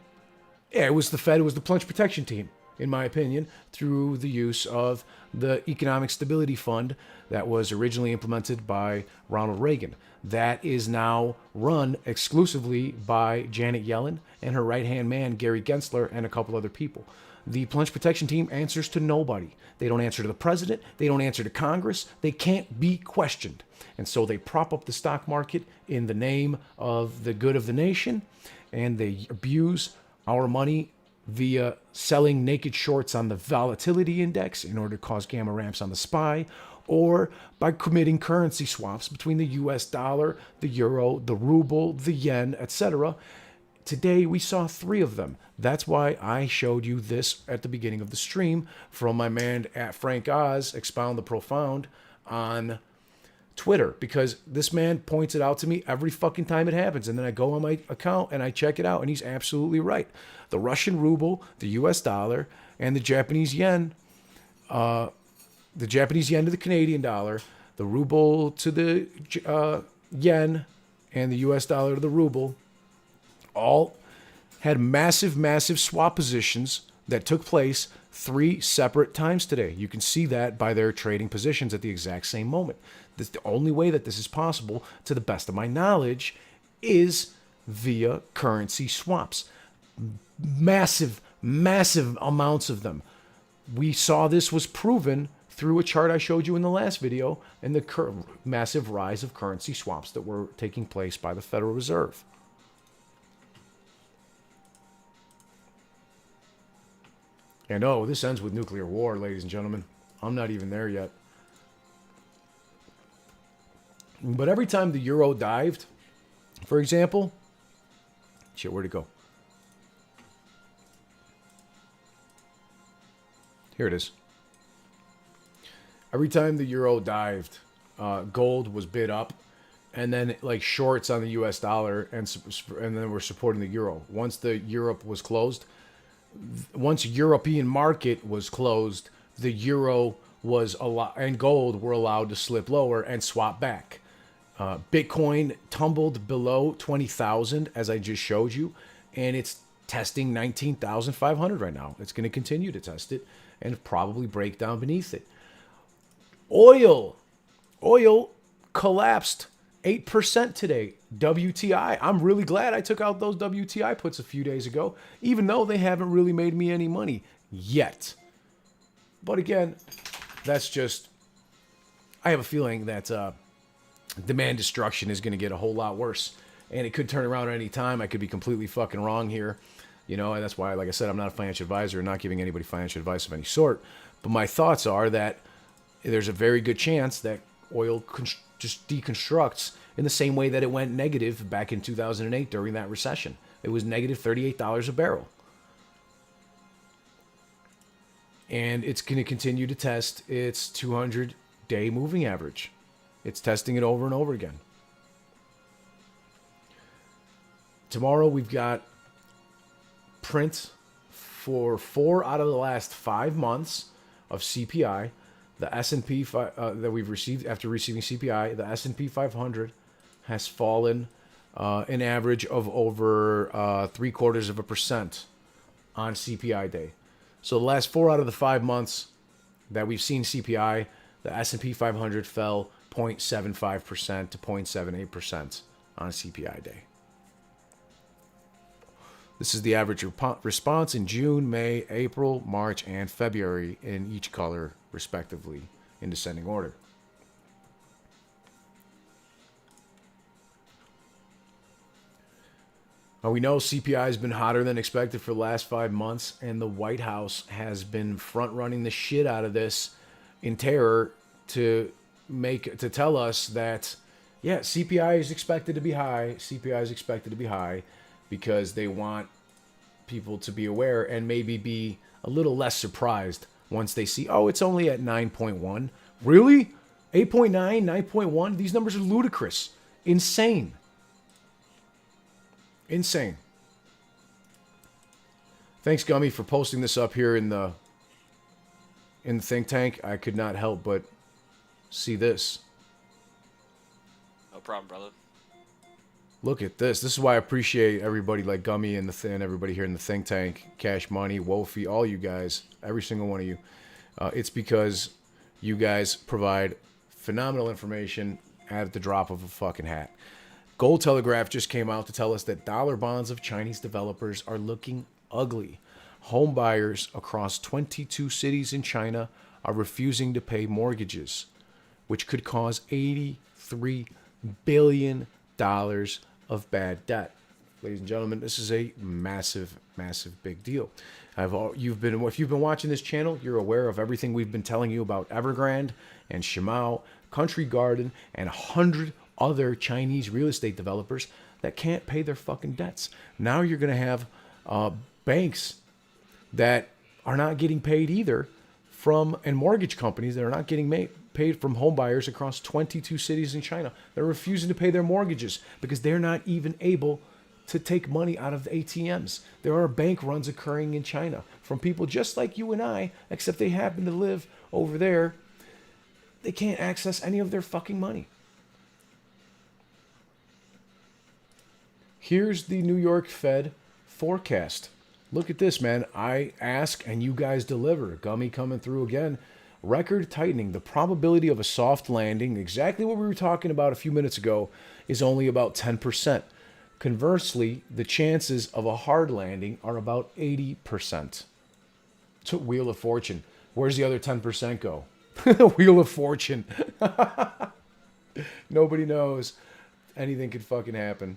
Yeah, it was the Fed. It was the plunge protection team, in my opinion, through the use of the Economic Stability Fund that was originally implemented by Ronald Reagan. That is now run exclusively by Janet Yellen and her right-hand man, Gary Gensler, and a couple other people. The plunge protection team answers to nobody. They don't answer to the president. They don't answer to Congress. They can't be questioned. And so they prop up the stock market in the name of the good of the nation, and they abuse our money via selling naked shorts on the volatility index in order to cause gamma ramps on the SPY, or by committing currency swaps between the US dollar, the euro, the ruble, the yen, etc. Today we saw 3 of them. That's why I showed you this at the beginning of the stream from my man at Frank Oz, Expound the Profound, on Twitter, because this man points it out to me every fucking time it happens. And then I go on my account and I check it out, and he's absolutely right. The Russian ruble, the US dollar, and the Japanese yen, to the Canadian dollar, the ruble to the yen, and the US dollar to the ruble, all had massive, massive swap positions that took place 3 separate times today. You can see that by their trading positions at the exact same moment. This, the only way that this is possible, to the best of my knowledge, is via currency swaps. Massive, massive amounts of them. We saw this was proven through a chart I showed you in the last video, and the massive rise of currency swaps that were taking place by the Federal Reserve. And oh, this ends with nuclear war, ladies and gentlemen. I'm not even there yet. But every time the euro dived, for example, shit, where'd it go? Here it is. Every time the euro dived, gold was bid up, and then like shorts on the US dollar, and then we're supporting the euro. Once the European market was closed, the euro was and gold were allowed to slip lower and swap back. Bitcoin tumbled below 20,000, as I just showed you, and it's testing 19,500 right now. It's going to continue to test it and probably break down beneath it. Oil collapsed 8% today. WTI, I'm really glad I took out those WTI puts a few days ago, even though they haven't really made me any money yet. But again, that's just, I have a feeling that demand destruction is going to get a whole lot worse, and it could turn around at any time. I could be completely fucking wrong here, you know, and that's why, like I said, I'm not a financial advisor and not giving anybody financial advice of any sort. But my thoughts are that there's a very good chance that oil just deconstructs in the same way that it went negative back in 2008 during that recession. It was negative $38 a barrel. And it's going to continue to test its 200-day moving average. It's testing it over and over again. Tomorrow we've got print for 4 out of the last 5 months of CPI. The S&P that we've received after receiving CPI, the S&P 500 has fallen an average of over 0.75% on CPI day. So the last 4 out of the 5 months that we've seen CPI, the S&P 500 fell 0.75% to 0.78% on CPI day. This is the average response in June, May, April, March, and February in each color, respectively, in descending order. Now, we know CPI has been hotter than expected for the last 5 months, and the White House has been front-running the shit out of this in terror to tell us that, yeah, CPI is expected to be high. CPI is expected to be high because they want people to be aware and maybe be a little less surprised once they see, oh, it's only at 9.1. Really? 8.9, 9.1? These numbers are ludicrous. Insane. Insane. Thanks, Gummy, for posting this up here in the think tank. I could not help but see this. No problem, brother. Look at this. This is why I appreciate everybody like Gummy and everybody here in the think tank, Cash Money, Wofi, all you guys, every single one of you. It's because you guys provide phenomenal information at the drop of a fucking hat. Gold Telegraph just came out to tell us that dollar bonds of Chinese developers are looking ugly. Home buyers across 22 cities in China are refusing to pay mortgages, which could cause $83 billion of bad debt. Ladies and gentlemen, this is a massive, massive big deal. If you've been watching this channel, you're aware of everything we've been telling you about Evergrande and Shimao, Country Garden, and 100 other Chinese real estate developers that can't pay their fucking debts. Now you're going to have banks that are not getting paid either and mortgage companies that are not getting paid from home buyers across 22 cities in China. They're refusing to pay their mortgages because they're not even able to take money out of the ATMs. There are bank runs occurring in China from people just like you and I, except they happen to live over there. They can't access any of their fucking money. Here's the New York Fed forecast. Look at this, man. I ask and you guys deliver. Gummy coming through again. Record tightening. The probability of a soft landing, exactly what we were talking about a few minutes ago, is only about 10%. Conversely, the chances of a hard landing are about 80%. So Wheel of Fortune. Where's the other 10% go? Wheel of Fortune. Nobody knows. Anything could fucking happen.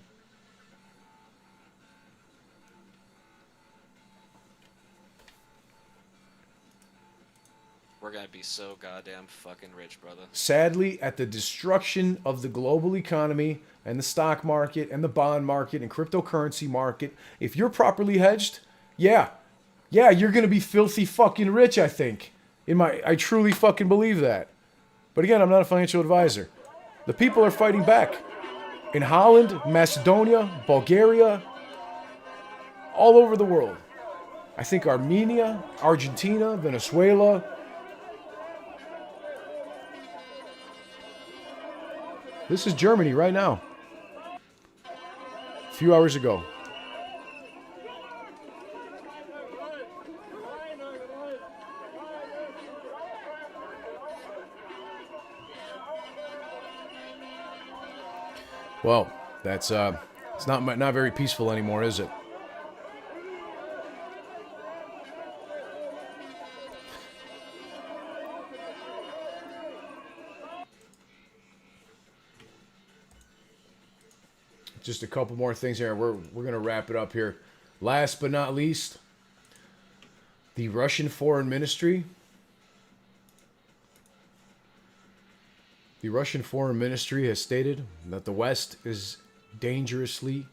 We're gonna be so goddamn fucking rich, brother. Sadly, at the destruction of the global economy and the stock market and the bond market and cryptocurrency market, if you're properly hedged, yeah, you're gonna be filthy fucking rich, I think. I truly fucking believe that. But again, I'm not a financial advisor. The people are fighting back. In Holland, Macedonia, Bulgaria, all over the world. I think Armenia, Argentina, Venezuela. This is Germany right now. A few hours ago. Well, that's it's not very peaceful anymore, is it? Just a couple more things here. We're going to wrap it up here. Last but not least, the Russian Foreign Ministry. The Russian Foreign Ministry has stated that the West is dangerously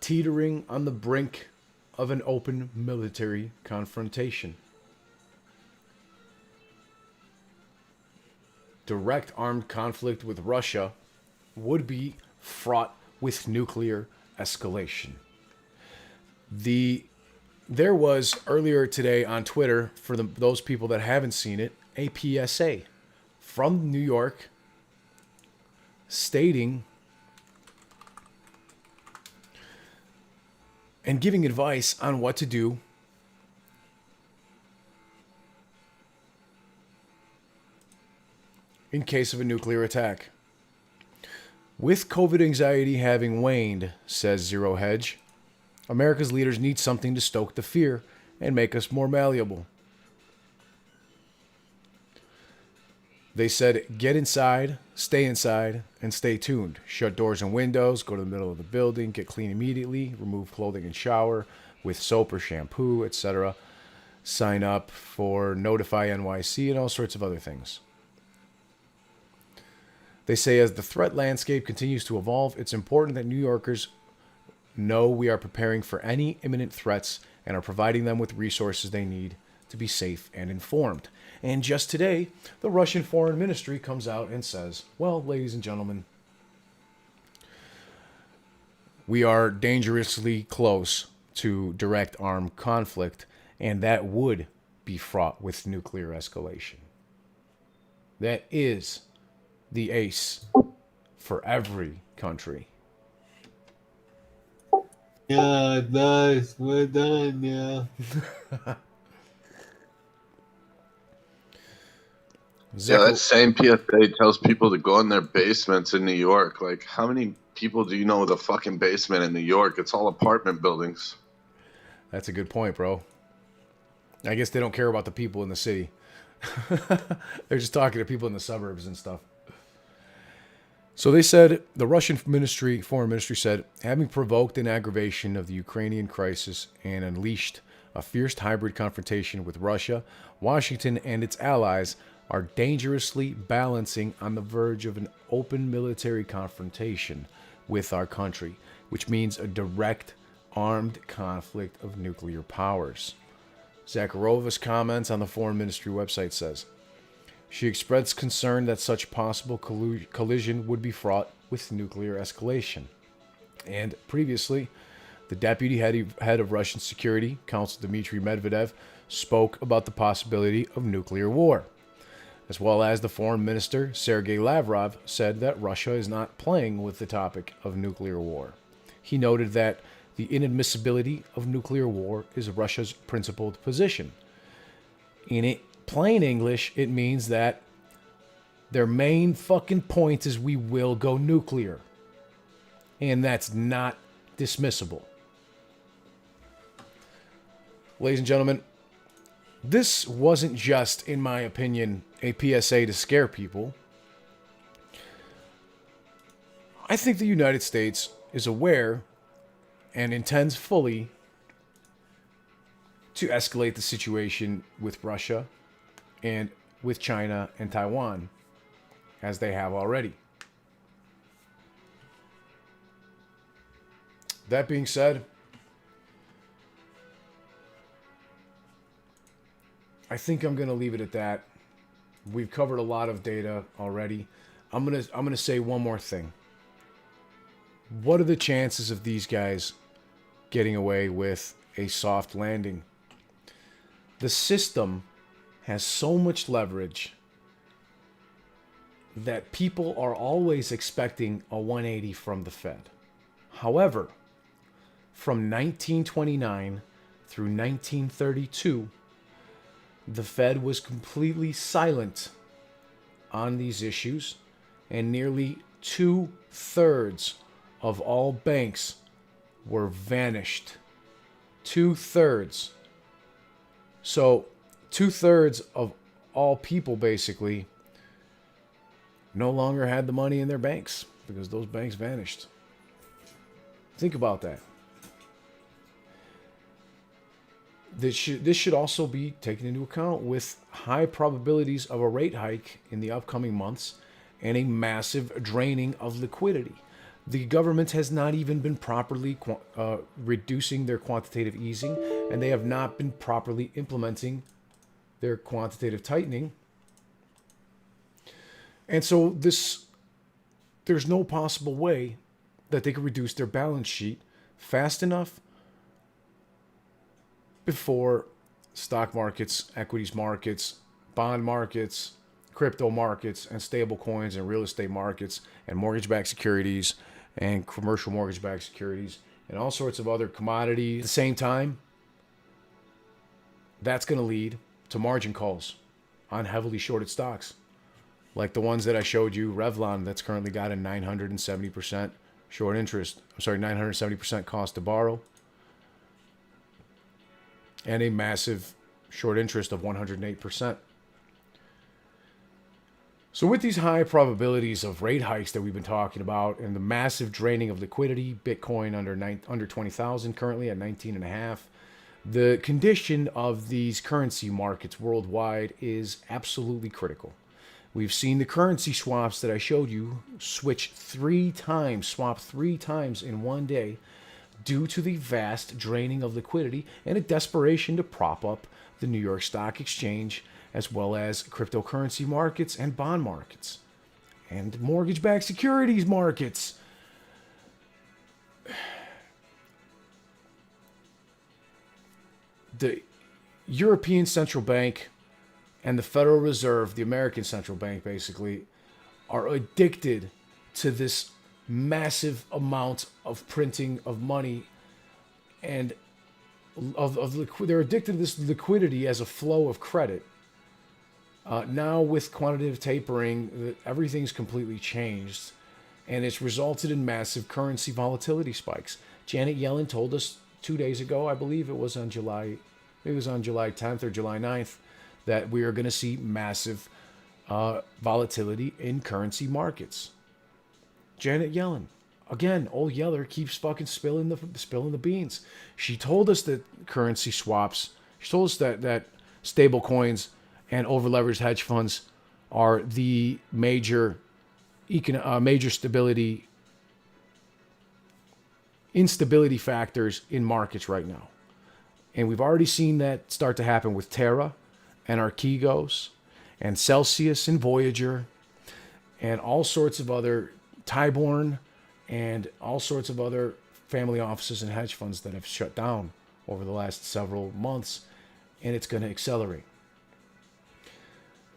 teetering on the brink of an open military confrontation. Direct armed conflict with Russia would be fraught with nuclear escalation. There was earlier today on Twitter, for those people that haven't seen it, a PSA from New York stating and giving advice on what to do in case of a nuclear attack. With COVID anxiety having waned, says Zero Hedge, America's leaders need something to stoke the fear and make us more malleable. They said, get inside, and stay tuned. Shut doors and windows, go to the middle of the building, get clean immediately, remove clothing and shower with soap or shampoo, etc. Sign up for Notify NYC and all sorts of other things. They say as the threat landscape continues to evolve, it's important that New Yorkers know we are preparing for any imminent threats and are providing them with resources they need to be safe and informed. And just today, the Russian Foreign Ministry comes out and says, well, ladies and gentlemen, we are dangerously close to direct armed conflict, and that would be fraught with nuclear escalation. That is the ace for every country. Yeah, nice. We're done, yeah. Yeah, that same PSA tells people to go in their basements in New York. Like, how many people do you know with a fucking basement in New York? It's all apartment buildings. That's a good point, bro. I guess they don't care about the people in the city. They're just talking to people in the suburbs and stuff. So they said, the Russian Foreign Ministry said, having provoked an aggravation of the Ukrainian crisis and unleashed a fierce hybrid confrontation with Russia, Washington and its allies are dangerously balancing on the verge of an open military confrontation with our country, which means a direct armed conflict of nuclear powers. Zakharova's comments on the Foreign Ministry website says, She expressed concern that such possible collision would be fraught with nuclear escalation. And previously, the deputy head of Russian Security Council, Dmitry Medvedev, spoke about the possibility of nuclear war, as well as the foreign minister, Sergei Lavrov, said that Russia is not playing with the topic of nuclear war. He noted that the inadmissibility of nuclear war is Russia's principled position. In plain English, it means that their main fucking point is we will go nuclear. And that's not dismissible. Ladies and gentlemen, this wasn't just, in my opinion, a PSA to scare people. I think the United States is aware and intends fully to escalate the situation with Russia and with China and Taiwan, as they have already. That being said, I think I'm going to leave it at that. We've covered a lot of data already. I'm going to say one more thing. What are the chances of these guys getting away with a soft landing? The system has so much leverage that people are always expecting a 180 from the Fed. However, from 1929 through 1932, the Fed was completely silent on these issues, and nearly 2/3 of all banks were vanished. 2/3. So 2/3 of all people basically no longer had the money in their banks because those banks vanished. Think about that. This should also be taken into account with high probabilities of a rate hike in the upcoming months and a massive draining of liquidity. The government has not even been properly reducing their quantitative easing, and they have not been properly implementing their quantitative tightening. And so there's no possible way that they could reduce their balance sheet fast enough before stock markets, equities markets, bond markets, crypto markets, and stable coins and real estate markets and mortgage-backed securities and commercial mortgage-backed securities and all sorts of other commodities. At the same time, that's going to lead to margin calls on heavily shorted stocks, like the ones that I showed you, Revlon, that's currently got a 970% short interest. 970% cost to borrow, and a massive short interest of 108%. So with these high probabilities of rate hikes that we've been talking about and the massive draining of liquidity, Bitcoin under 20,000 currently at 19.5, the condition of these currency markets worldwide is absolutely critical. We've seen the currency swaps that I showed you swap 3 times in one day due to the vast draining of liquidity and a desperation to prop up the New York Stock Exchange, as well as cryptocurrency markets and bond markets and mortgage-backed securities markets. The European Central Bank and the Federal Reserve, the American Central Bank basically, are addicted to this massive amount of printing of money and they're addicted to this liquidity as a flow of credit. Now with quantitative tapering, everything's completely changed, and it's resulted in massive currency volatility spikes. Janet Yellen told us 2 days ago, I believe it was on July 10th or July 9th, that we are going to see massive volatility in currency markets. Janet Yellen, again, old Yeller keeps fucking spilling the beans. She told us that currency swaps. She told us that stable coins and over-leveraged hedge funds are the major instability factors in markets right now. And we've already seen that start to happen with Terra and Archegos and Celsius and Voyager and all sorts of other Tyborn and all sorts of other family offices and hedge funds that have shut down over the last several months, and it's going to accelerate.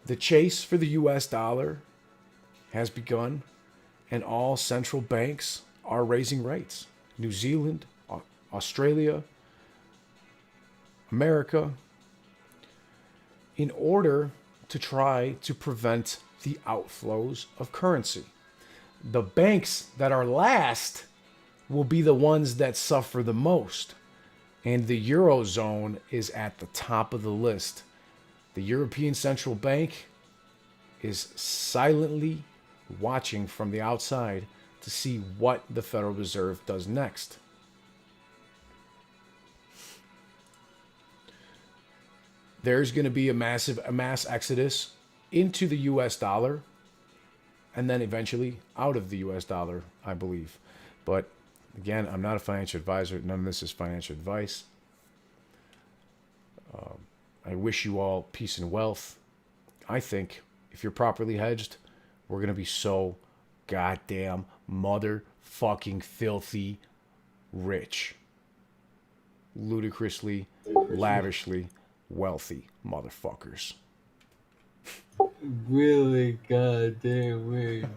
The chase for the US dollar has begun, and all central banks are raising rates. New Zealand, Australia, America, in order to try to prevent the outflows of currency. The banks that are last will be the ones that suffer the most. And the Eurozone is at the top of the list. The European Central Bank is silently watching from the outside to see what the Federal Reserve does next. There's going to be a mass exodus into the US dollar and then eventually out of the US dollar, I believe. But again, I'm not a financial advisor. None of this is financial advice. I wish you all peace and wealth. I think if you're properly hedged, we're going to be so goddamn motherfucking filthy rich. Ludicrously, lavishly wealthy motherfuckers. Really goddamn weird.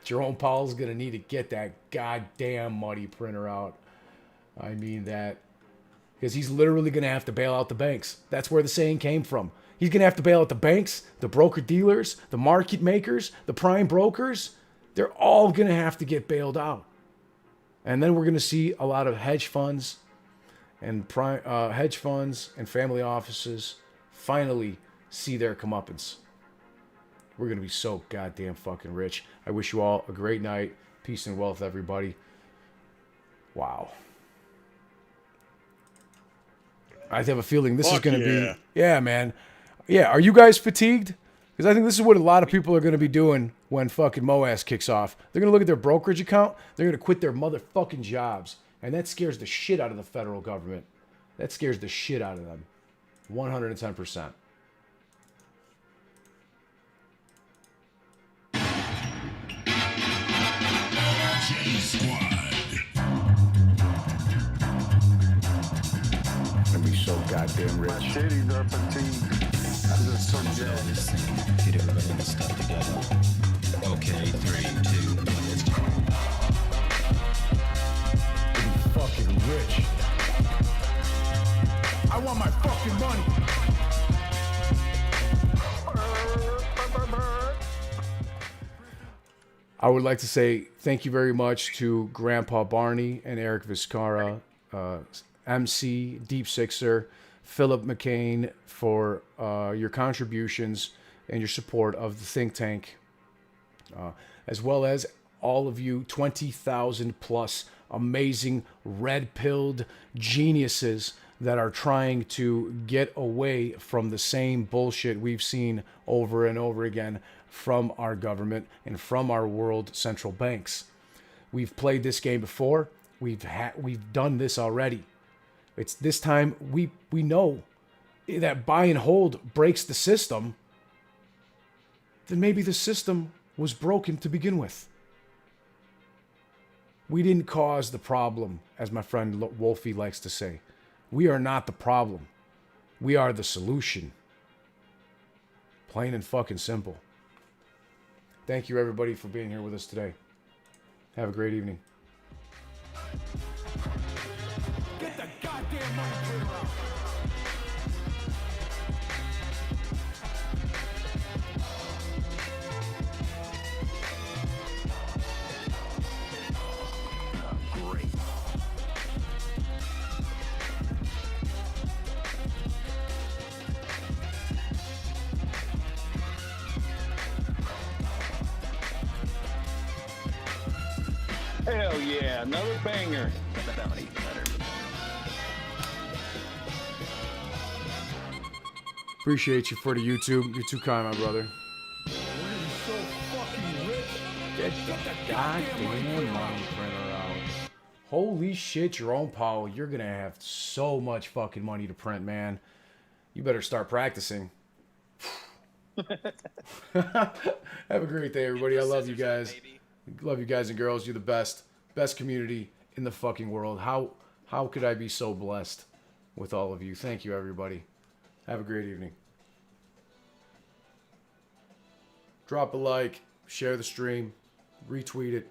Jerome Powell's going to need to get that goddamn money printer out. I mean that. Because he's literally going to have to bail out the banks. That's where the saying came from. He's going to have to bail out the banks, the broker-dealers, the market makers, the prime brokers. They're all going to have to get bailed out. And then we're going to see a lot of hedge funds and family offices finally see their comeuppance. We're going to be so goddamn fucking rich. I wish you all a great night. Peace and wealth, everybody. Wow. I have a feeling this is going to be... Yeah, man. Yeah, are you guys fatigued? Because I think this is what a lot of people are going to be doing when fucking MOAS kicks off. They're going to look at their brokerage account. They're going to quit their motherfucking jobs. And that scares the shit out of the federal government. That scares the shit out of them. 110%. Gonna be so goddamn rich. My titties are fatigued. I'm just so jazzed. Get everybody in the stuff together. Okay, 3, 2, 1, let's go. Gonna be fucking rich. I want my fucking money. I would like to say thank you very much to Grandpa Barney and Eric Vizcarra, MC, Deep Sixer, Philip McCain for your contributions and your support of the think tank, as well as all of you 20,000 plus amazing red-pilled geniuses that are trying to get away from the same bullshit we've seen over and over again from our government and from our world central banks. We've played this game before. We've done this already. It's this time we know that buy and hold breaks the system. Then maybe the system was broken to begin with. We didn't cause the problem, as my friend Wolfie likes to say. We are not the problem. We are the solution. Plain and fucking simple. Thank you, everybody, for being here with us today. Have a great evening. Get the goddamn money printer out. Great. Hell yeah, another banger. Bounty letter. Appreciate you for the YouTube. You're too kind, my brother. Get the goddamn money printer out. Holy shit, Jerome Powell, you're gonna have so much fucking money to print, man. You better start practicing. Have a great day, everybody. I love you guys. Love you guys and girls. You're the best. Best community in the fucking world. How could I be so blessed with all of you? Thank you, everybody. Have a great evening. Drop a like, share the stream, retweet it,